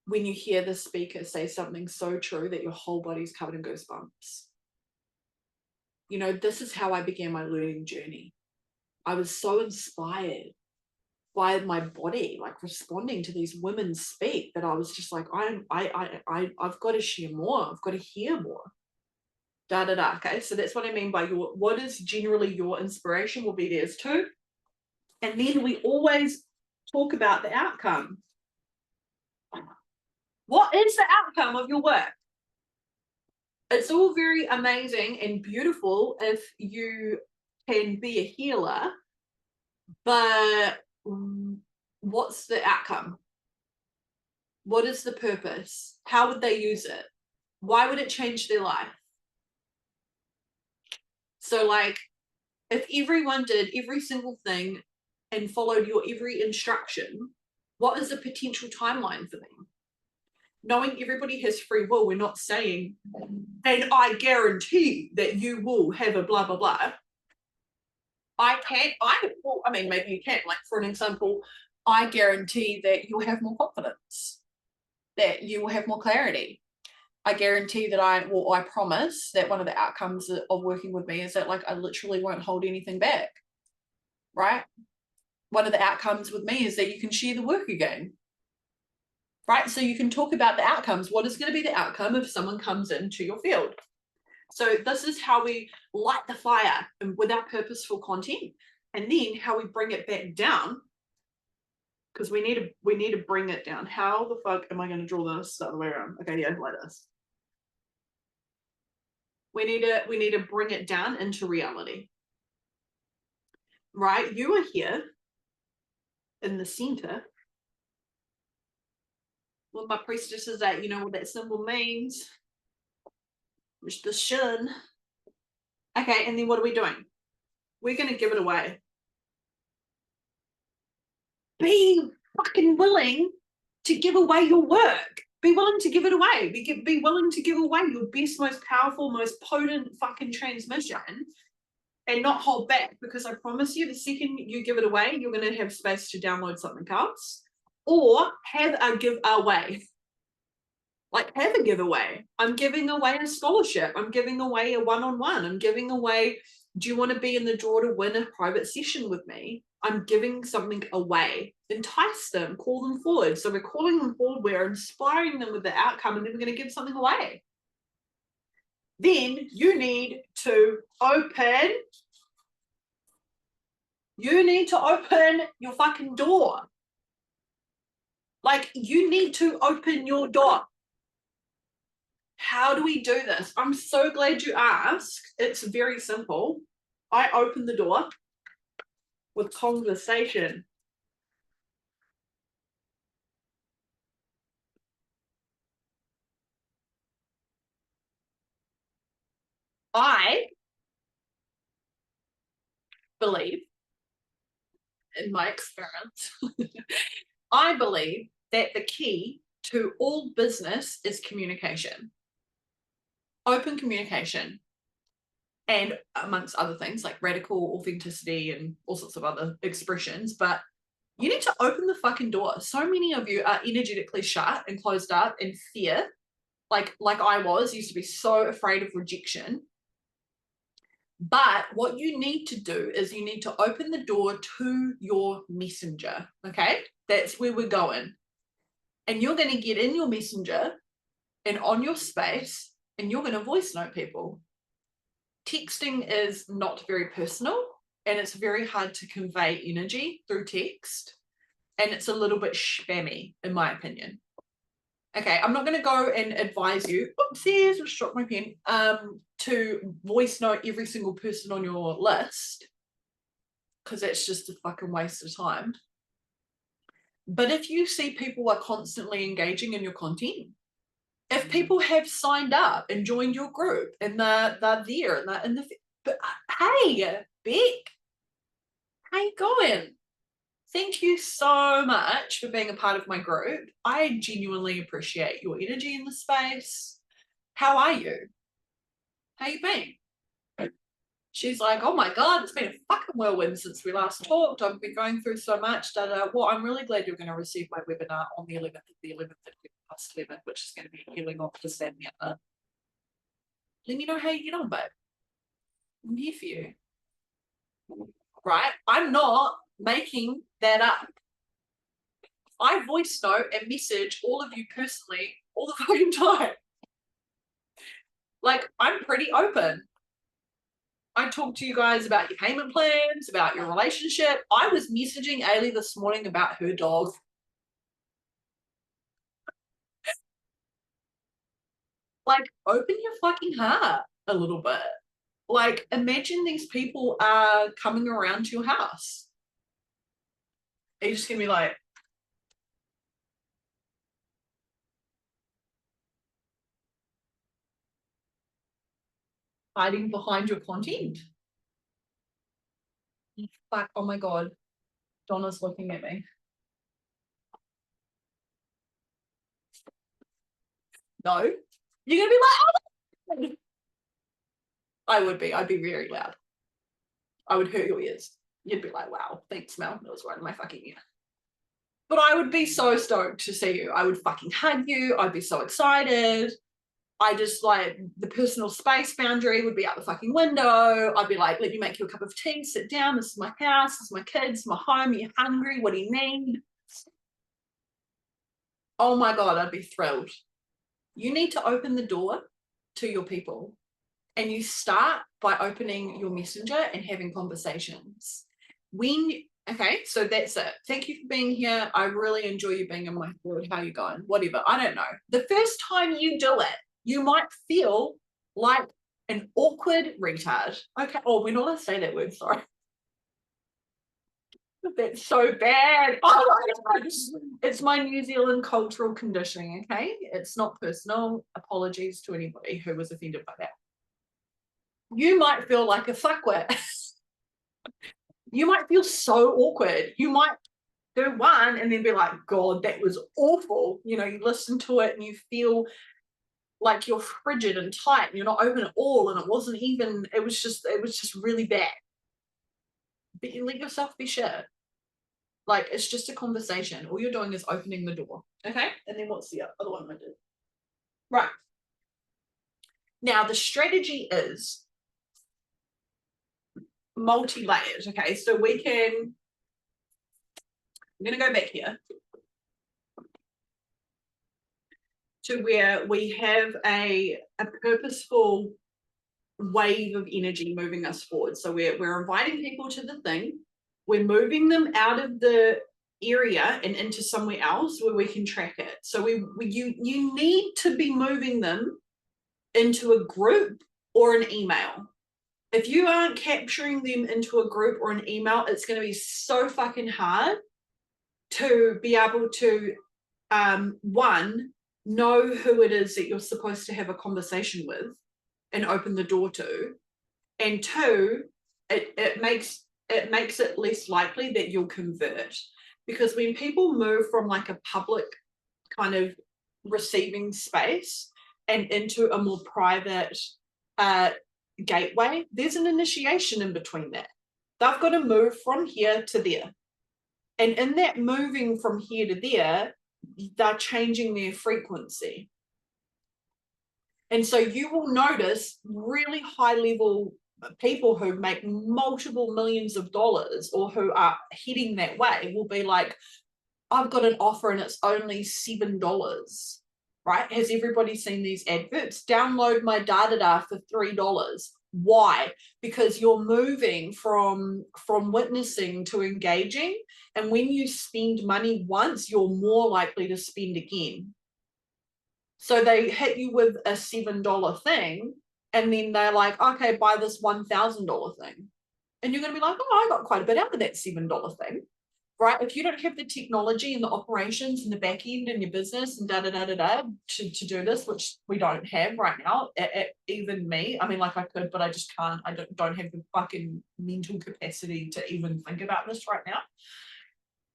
when you hear the speaker say something so true that your whole body's covered in goosebumps? You know, this is how I began my learning journey. I was so inspired by my body, like, responding to these women speak, that I was just like, I've got to share more. I've got to hear more. Da da da. Okay, so that's what I mean by what is generally your inspiration will be theirs too. And then we always talk about the outcome. What is the outcome of your work? It's all very amazing and beautiful if you can be a healer, but what's the outcome? What is the purpose? How would they use it? Why would it change their life? So, like, if everyone did every single thing and followed your every instruction, what is the potential timeline for them? Knowing everybody has free will, we're not saying, and I guarantee that you will have a blah, blah, blah. I mean, maybe you can, like, for an example, I guarantee that you'll have more confidence, that you will have more clarity. I guarantee that I promise that one of the outcomes of working with me is that, like, I literally won't hold anything back, right? One of the outcomes with me is that you can share the work again, right? So you can talk about the outcomes. What is going to be the outcome if someone comes into your field? So this is how we light the fire with our purposeful content, and then how we bring it back down, because we need to bring it down. How the fuck am I going to draw this the other way around? Okay, yeah, like this. We need to bring it down into reality. Right? You are here in the center. Well, my priestess is that, you know what that symbol means? Which the shin. Okay, and then what are we doing? We're going to give it away. Be fucking willing to give away your work. Be willing to give it away. Be willing to give away your best, most powerful, most potent fucking transmission, and not hold back, because I promise you, the second you give it away, you're going to have space to download something else or have a giveaway. Like, have a giveaway. I'm giving away a scholarship. I'm giving away a one-on-one. I'm giving away, do you want to be in the draw to win a private session with me? I'm giving something away. Entice them, call them forward. So we're calling them forward, we're inspiring them with the outcome, and then we're going to give something away. Then you need to open your fucking door. Like, you need to open your door. How do we do this? I'm so glad you asked. It's very simple. I open the door with conversation. I believe, in my experience, I believe that the key to all business is communication. Open communication. And amongst other things like radical authenticity and all sorts of other expressions, but you need to open the fucking door. So many of you are energetically shut and closed up in fear, like I used to be so afraid of rejection. But what you need to do is you need to open the door to your messenger, okay? That's where we're going. And you're going to get in your messenger and on your space, and you're going to voice note people. Texting is not very personal, and it's very hard to convey energy through text, and it's a little bit spammy, in my opinion. Okay, I'm not going to go and advise you, oopsies, just dropped my pen, to voice note every single person on your list, because that's just a fucking waste of time. But if you see people are constantly engaging in your content, if people have signed up and joined your group and they're there and they're in the, but hey, Beck, how you going? Thank you so much for being a part of my group. I genuinely appreciate your energy in the space. How are you? How you been? She's like, oh my God, it's been a fucking whirlwind since we last talked. I've been going through so much. Well, I'm really glad you're going to receive my webinar on the 11th of the 11th at 11, which is going to be healing off this and the other. Let me know how you get on, babe. I'm here for you. Right? I'm not making that up. I voice note and message all of you personally all the fucking time. Like, I'm pretty open. I talk to you guys about your payment plans, about your relationship. I was messaging Ailey this morning about her dog. Like, open your fucking heart a little bit. Like, imagine these people are coming around to your house. Are you just gonna be like, hiding behind your content? Fuck, oh my God. Donna's looking at me. No. You're gonna be like, oh. I would be. I'd be very loud. I would hurt your ears. You'd be like, wow, thanks, Mel. That was right in my fucking ear. But I would be so stoked to see you. I would fucking hug you. I'd be so excited. I just, like, the personal space boundary would be out the fucking window. I'd be like, let me make you a cup of tea, sit down. This is my house. This is my kids, my home. Are you hungry? What do you need? Oh my God, I'd be thrilled. You need to open the door to your people. And you start by opening your messenger and having conversations. Okay, so that's it. Thank you for being here. I really enjoy you being in my world. How you going? Whatever. I don't know. The first time you do it, you might feel like an awkward retard. Okay. Oh, we're not allowed to say that word. Sorry. That's so bad. Oh my God. It's my New Zealand cultural conditioning. Okay. It's not personal. Apologies to anybody who was offended by that. You might feel like a fuckwit. You might feel so awkward. You might do one and then be like, God, that was awful. You know, you listen to it and you feel like you're frigid and tight and you're not open at all. And it wasn't even, it was just really bad. But you let yourself be shit. Like, it's just a conversation. All you're doing is opening the door. Okay. And then what's the other one I did? Right. Now, the strategy is multi-layered. Okay. So I'm going to go back here to where we have a purposeful wave of energy moving us forward. So we're inviting people to the thing. We're moving them out of the area and into somewhere else where we can track it. So you need to be moving them into a group or an email. If you aren't capturing them into a group or an email, it's going to be so fucking hard to be able to, one, know who it is that you're supposed to have a conversation with and open the door to, and two, it makes it less likely that you'll convert. Because when people move from like a public kind of receiving space and into a more private gateway, there's an initiation in between that. They've got to move from here to there. And in that moving from here to there, they're changing their frequency. And so you will notice really high level people who make multiple millions of dollars or who are heading that way will be like, I've got an offer and it's only $7, right? Has everybody seen these adverts? Download my da-da-da for $3. Why? Because you're moving from witnessing to engaging. And when you spend money once, you're more likely to spend again. So they hit you with a $7 thing, and then they're like, okay, buy this $1,000 thing. And you're going to be like, oh, I got quite a bit out of that $7 thing, right? If you don't have the technology and the operations and the back end in your business and to do this, which we don't have right now, even me, I mean, like I could, but I just can't. I don't have the fucking mental capacity to even think about this right now.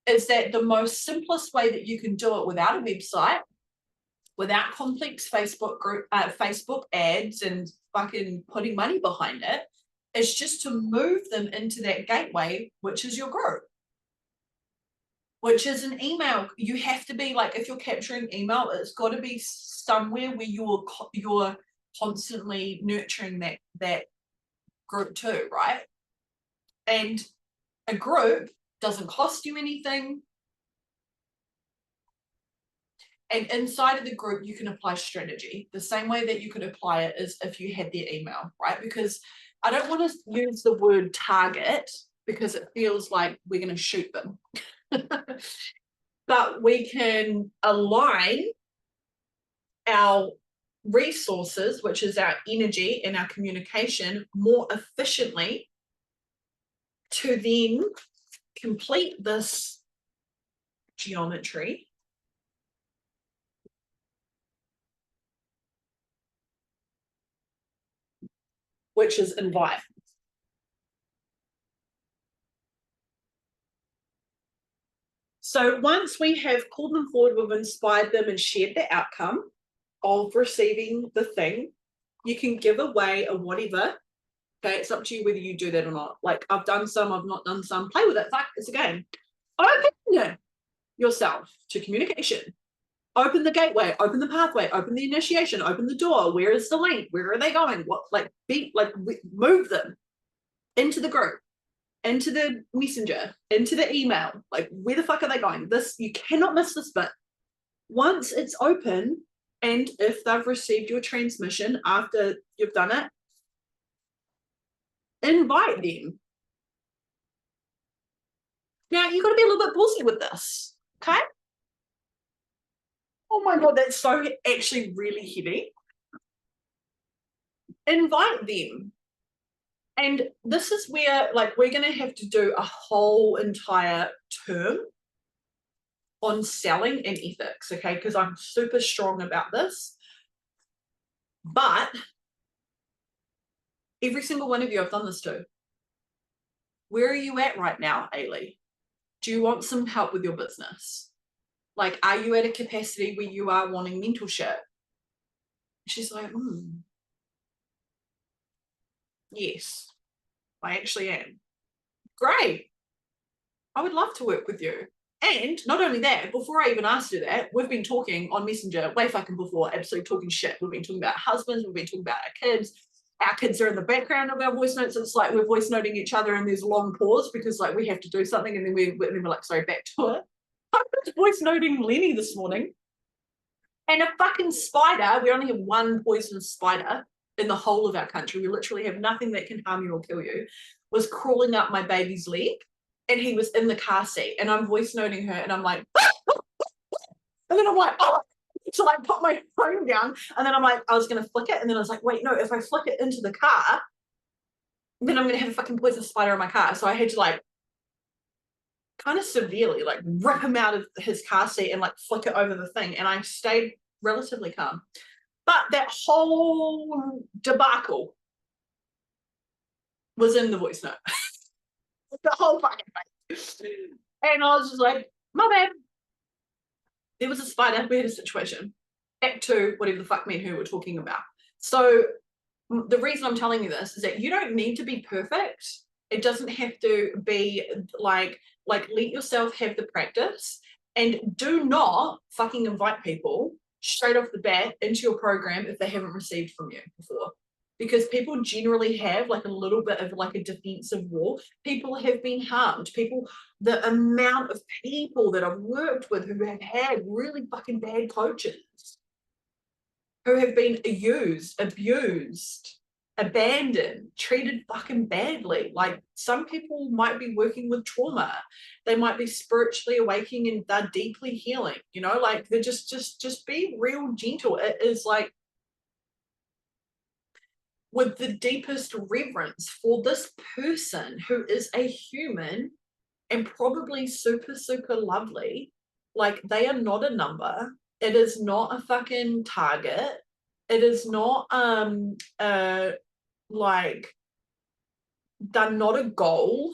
Is that the most simplest way that you can do it without a website, without complex Facebook group, Facebook ads and fucking putting money behind it, is just to move them into that gateway, which is your group, which is an email. You have to be like, if you're capturing email, it's got to be somewhere where you're constantly nurturing that group too, right? And a group doesn't cost you anything. And inside of the group, you can apply strategy. The same way that you could apply it is if you had their email, right? Because I don't want to use the word target because it feels like we're going to shoot them. But we can align our resources, which is our energy and our communication, more efficiently to then complete this geometry which is invite. So once we have called them forward, we've inspired them and shared the outcome of receiving the thing, you can give away a whatever. Okay, it's up to you whether you do that or not. Like, I've done some, I've not done some. Play with it. Fuck, it's a game. Open yourself to communication. Open the gateway, open the pathway, open the initiation, open the door. Where is the link? Where are they going? What, move them into the group, into the messenger, into the email. Like, where the fuck are they going? This, you cannot miss this bit. Once it's open, and if they've received your transmission after you've done it, invite them. Now, you've got to be a little bit ballsy with this, okay? Oh my God, that's so actually really heavy. Invite them. And this is where, like, we're going to have to do a whole entire term on selling and ethics, okay? Because I'm super strong about this. But every single one of you I've done this to. Where are you at right now, Ailey? Do you want some help with your business? Like, are you at a capacity where you are wanting mentorship? She's like, yes, I actually am. Great. I would love to work with you. And not only that, before I even asked her that, we've been talking on Messenger way fucking before, absolutely talking shit. We've been talking about husbands, we've been talking about our kids. Our kids are in the background of our voice notes. It's like we're voice noting each other and there's a long pause because like we have to do something and then we're like, sorry, back to it. I was voice noting Lenny this morning. And a fucking spider, we only have one poisonous spider in the whole of our country. We literally have nothing that can harm you or kill you, was crawling up my baby's leg. And he was in the car seat and I'm voice noting her and I'm like, and then I'm like, oh, so I put my phone down and then I'm like, I was going to flick it. And then I was like, wait, no, if I flick it into the car, then I'm going to have a fucking poisonous spider in my car. So I had to like kind of severely like rip him out of his car seat and like flick it over the thing. And I stayed relatively calm. But that whole debacle was in the voice note. The whole fucking thing. And I was just like, my bad. There was a spider, we had a situation. Back to whatever the fuck me and who we're talking about. So the reason I'm telling you this is that you don't need to be perfect. It doesn't have to be like let yourself have the practice and do not fucking invite people straight off the bat into your program if they haven't received from you before. Because people generally have like a little bit of like a defensive wall. People have been harmed. The amount of people that I've worked with who have had really fucking bad coaches, who have been used, abused, abandoned, treated fucking badly. Like some people might be working with trauma. They might be spiritually awakening and they're deeply healing, you know, like they're just be real gentle. It is like with the deepest reverence for this person who is a human and probably super, super lovely. Like they are not a number. It is not a fucking target. It is not like they're not a goal.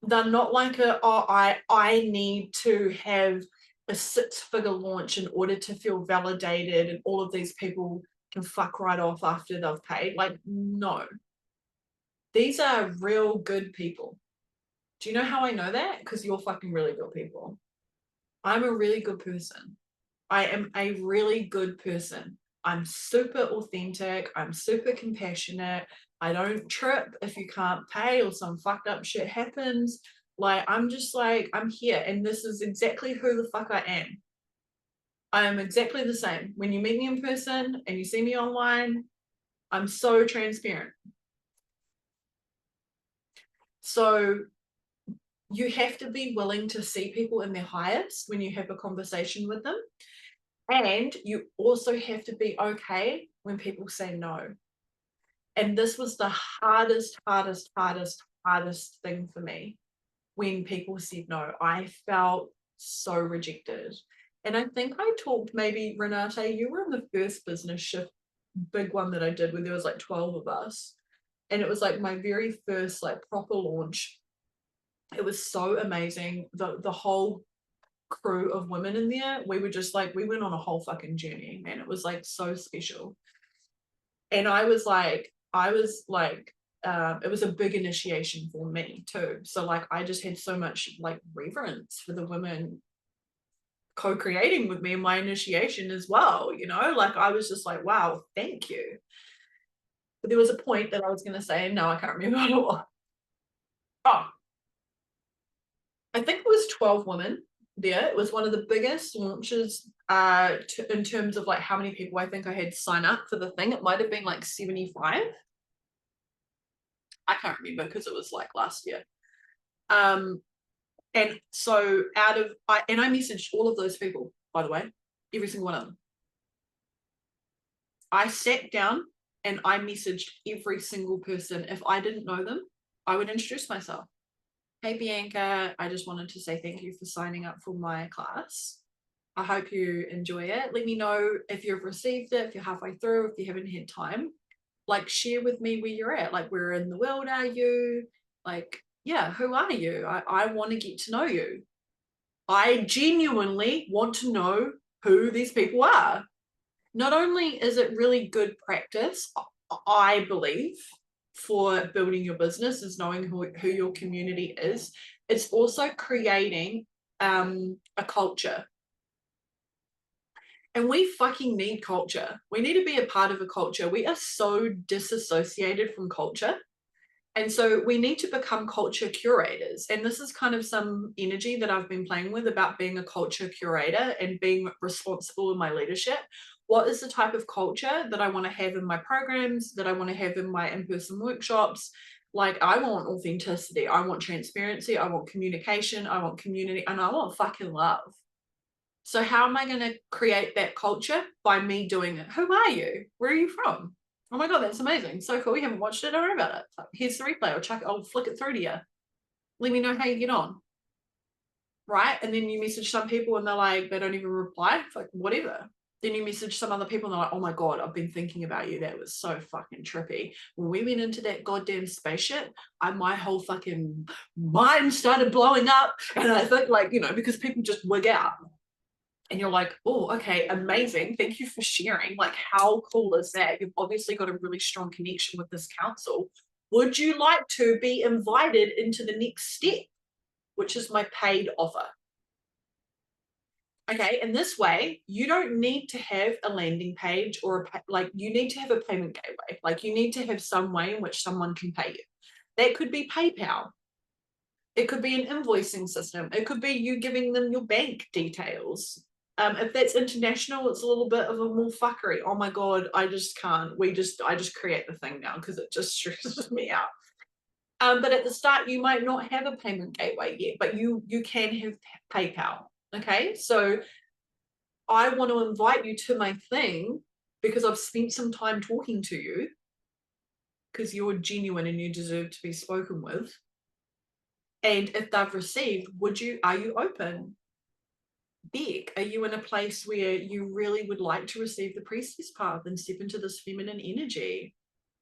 They're not like I need to have a 6-figure launch in order to feel validated and all of these people can fuck right off after they've paid. Like, no. These are real good people. Do you know how I know that? Because you're fucking really good people. I'm a really good person. I am a really good person. I'm super authentic. I'm super compassionate. I don't trip if you can't pay or some fucked up shit happens. Like, I'm just like, I'm here. And this is exactly who the fuck I am. I am exactly the same. When you meet me in person and you see me online, I'm so transparent. So you have to be willing to see people in their highest when you have a conversation with them. And you also have to be okay when people say no. And this was the hardest thing for me when people said no. I felt so rejected. And I think I talked, maybe Renate, you were in the first business shift, big one that I did where there was like 12 of us. And it was like my very first like proper launch. It was so amazing. The whole crew of women in there, we were just like, we went on a whole fucking journey, man. It was like so special. And it was a big initiation for me too. So like I just had so much like reverence for the women co-creating with me in my initiation as well, you know, like I was just like, wow, thank you. But there was a point that I was going to say, no, I can't remember what it was. Oh, I think it was 12 women there. It was one of the biggest launches in terms of like how many people I think I had sign up for the thing. It might have been like 75. I can't remember because it was like last year. And so I messaged all of those people, by the way, every single one of them. I sat down and I messaged every single person. If I didn't know them, I would introduce myself. Hey, Bianca, I just wanted to say thank you for signing up for my class. I hope you enjoy it. Let me know if you've received it, if you're halfway through, if you haven't had time. Like, share with me where you're at. Like, where in the world are you? Like, yeah, who are you? I want to get to know you. I genuinely want to know who these people are. Not only is it really good practice, I believe, for building your business is knowing who your community is, it's also creating a culture. And we fucking need culture. We need to be a part of a culture. We are so disassociated from culture. And so we need to become culture curators. And this is kind of some energy that I've been playing with about being a culture curator and being responsible in my leadership. What is the type of culture that I want to have in my programs, that I want to have in my in-person workshops? Like, I want authenticity. I want transparency. I want communication. I want community. And I want fucking love. So how am I going to create that culture? By me doing it. Who are you? Where are you from? Oh my God, that's amazing. So cool. You haven't watched it. Don't worry about it. Here's the replay. I'll flick it through to you. Let me know how you get on. Right? And then you message some people and they're like, they don't even reply. It's like, whatever. Then you message some other people and they're like, oh my God, I've been thinking about you. That was so fucking trippy. When we went into that goddamn spaceship, my whole fucking mind started blowing up. And I think, like, you know, because people just wig out. And you're like, oh, okay, amazing. Thank you for sharing. Like, how cool is that? You've obviously got a really strong connection with this council. Would you like to be invited into the next step, which is my paid offer? Okay, in this way, you don't need to have a landing page or you need to have a payment gateway. Like, you need to have some way in which someone can pay you. That could be PayPal. It could be an invoicing system. It could be you giving them your bank details. If that's international, it's a little bit of a more fuckery. Oh my God, I just can't. I just create the thing now because it just stresses me out. But at the start, you might not have a payment gateway yet, but you can have PayPal. Okay, so I want to invite you to my thing because I've spent some time talking to you because you're genuine and you deserve to be spoken with. And if they've received, are you open? Beck, are you in a place where you really would like to receive the priestess path and step into this feminine energy?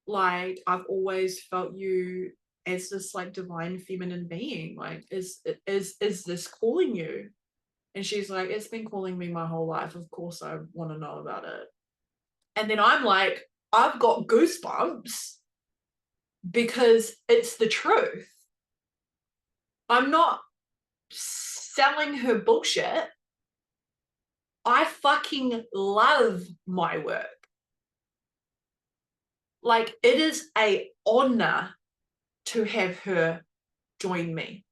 Like, I've always felt you as this like divine feminine being. Like, is this calling you? And she's like, it's been calling me my whole life. Of course I want to know about it. And then I'm like, I've got goosebumps because it's the truth. I'm not selling her bullshit. I fucking love my work. Like, it is an honor to have her join me.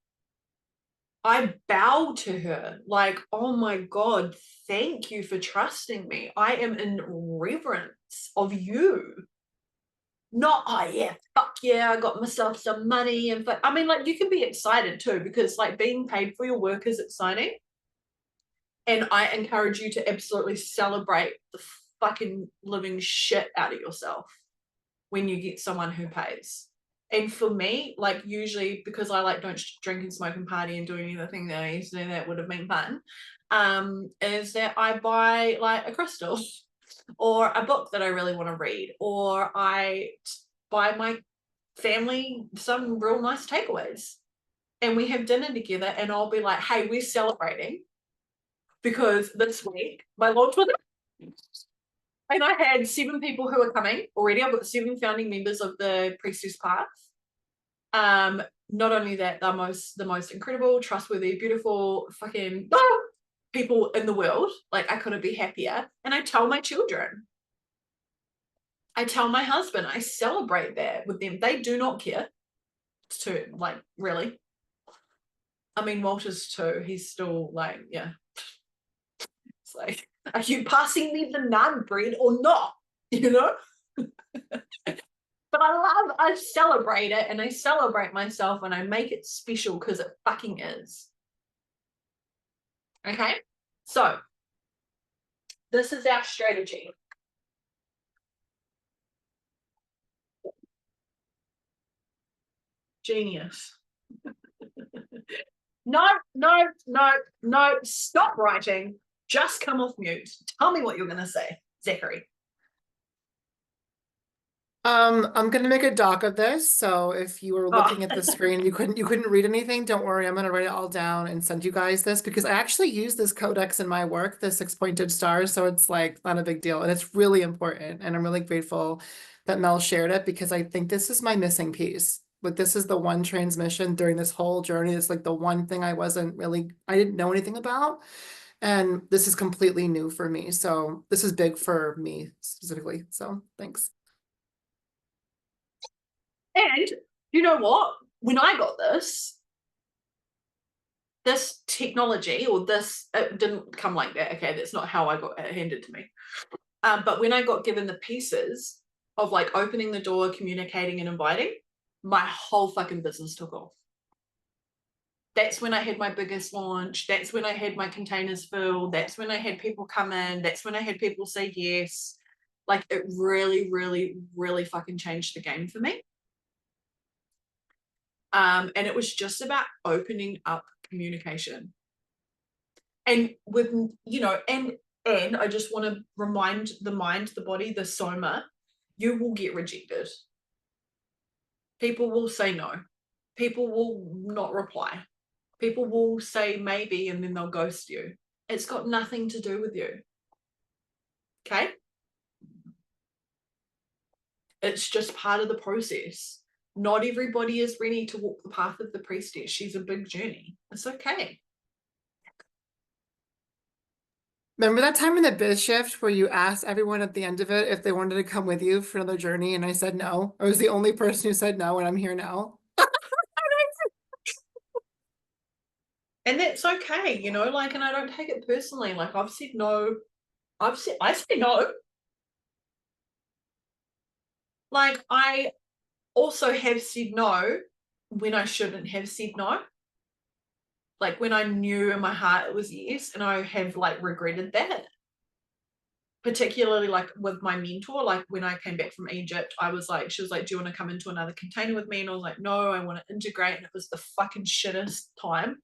I bow to her like, oh my God, thank you for trusting me. I am in reverence of you. Not, oh yeah, fuck yeah, I got myself some money. And I mean, like, you can be excited too, because like being paid for your work is exciting. And I encourage you to absolutely celebrate the fucking living shit out of yourself when you get someone who pays. And for me, like, usually because I like don't drink and smoke and party and do anything that I used to do that would have been fun, is that I buy like a crystal or a book that I really want to read, or I buy my family some real nice takeaways and we have dinner together, and I'll be like, hey, we're celebrating because this week my launch was, and I had 7 people who are coming already. I've got 7 founding members of the Priestess Path. Not only that, the most incredible, trustworthy, beautiful fucking people in the world. Like, I couldn't be happier. And I tell my children, I tell my husband, I celebrate that with them. They do not care. To like, really. I mean, Walter's too. He's still like, yeah. It's like, are you passing me the naan bread or not? You know? But I celebrate it, and I celebrate myself, and I make it special because it fucking is. Okay, so this is our strategy. Genius. No, stop writing. Just come off mute. Tell me what you're going to say, Zachary. I'm gonna make a doc of this, so if you were looking at the screen, you couldn't read anything, don't worry, I'm gonna write it all down and send you guys this because I actually use this codex in my work, the 6-pointed stars, so it's like not a big deal and it's really important. And I'm really grateful that Mel shared it because I think this is my missing piece. Like this is the one transmission during this whole journey. It's like the one thing I didn't know anything about. And this is completely new for me. So this is big for me specifically. So thanks. And you know what? When I got this technology, or this, it didn't come like that. Okay, that's not how I got it handed to me. But when I got given the pieces of like opening the door, communicating, and inviting, my whole fucking business took off. That's when I had my biggest launch. That's when I had my containers filled. That's when I had people come in. That's when I had people say yes. Like it really, really, really fucking changed the game for me. And it was just about opening up communication. And with, you know, and I just want to remind the mind, the body, the soma, you will get rejected. People will say no. People will not reply. People will say maybe and then they'll ghost you. It's got nothing to do with you. Okay? It's just part of the process. Not everybody is ready to walk the path of the priestess. She's a big journey. It's okay. Remember that time in the biz shift where you asked everyone at the end of it if they wanted to come with you for another journey and I said no? I was the only person who said no and I'm here now. And that's okay, you know, like, and I don't take it personally. Like I've said no. I say no. Like I also have said no when I shouldn't have said no. Like when I knew in my heart it was yes, and I have like regretted that. Particularly like with my mentor, like when I came back from Egypt, I was like, she was like, do you want to come into another container with me? And I was like, no, I want to integrate. And it was the fucking shittest time.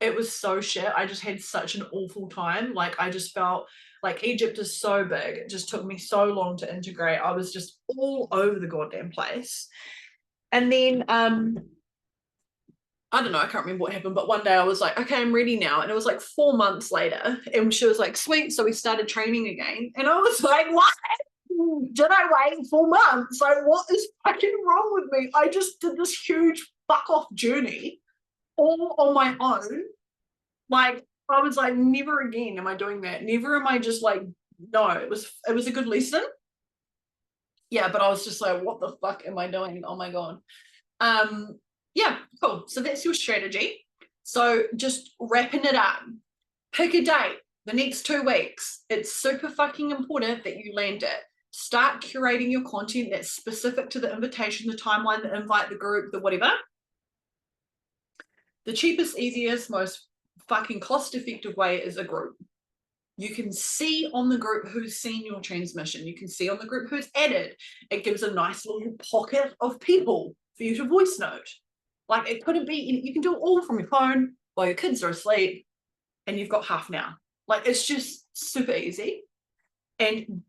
It was so shit. I just had such an awful time. Like I just felt like Egypt is so big. It just took me so long to integrate. I was just all over the goddamn place. And then I don't know, I can't remember what happened, but one day I was like, okay, I'm ready now. And it was like 4 months later. And she was like, sweet. So we started training again. And I was like, what? Did I wait 4 months? Like, what is fucking wrong with me? I just did this huge fuck off journey all on my own. Like, I was like, never again am I doing that. Never am I just like, no, it was a good lesson. Yeah, but I was just like, what the fuck am I doing? Oh my God. Yeah, cool. So that's your strategy. So just wrapping it up, pick a date the next 2 weeks. It's super fucking important that you land it. Start curating your content that's specific to the invitation, the timeline, the invite, the group, the whatever. The cheapest, easiest, most fucking cost-effective way is a group. You can see on the group who's seen your transmission. You can see on the group who's added. It gives a nice little pocket of people for you to voice note. Like it couldn't be, you can do it all from your phone while your kids are asleep and you've got half an hour. Like it's just super easy. And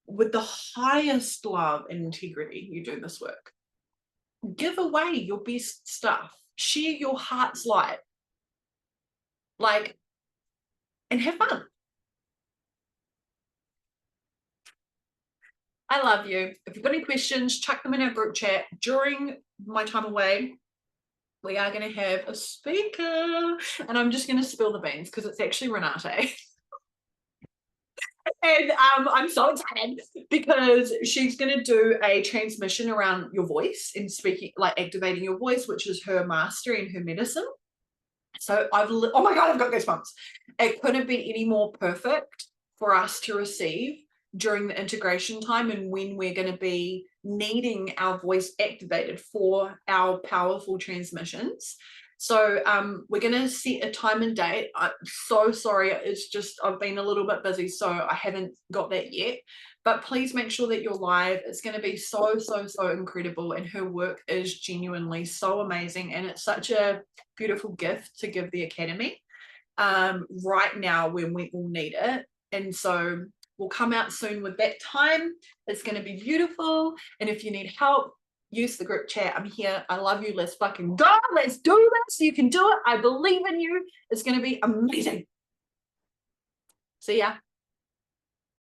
with the highest love and integrity, you do this work. Give away your best stuff. Share your heart's light. Like, and have fun. I love you. If you've got any questions, chuck them in our group chat. During my time away, we are going to have a speaker, and I'm just going to spill the beans because it's actually Renate. And I'm so excited because she's going to do a transmission around your voice and speaking, like activating your voice, which is her mastery and her medicine. So oh my God, I've got goosebumps. It couldn't be any more perfect for us to receive during the integration time and when we're going to be needing our voice activated for our powerful transmissions. So we're going to set a time and date. I'm so sorry, it's just I've been a little bit busy, so I haven't got that yet, but please make sure that you're live. It's going to be so incredible, and her work is genuinely so amazing, and it's such a beautiful gift to give the Academy right now when we all need it. And so we'll come out soon with that time. It's going to be beautiful, and if you need help, use the group chat. I'm here. I love you. Let's fucking go. Let's do this. You can do it. I believe in you. It's going to be amazing. See ya.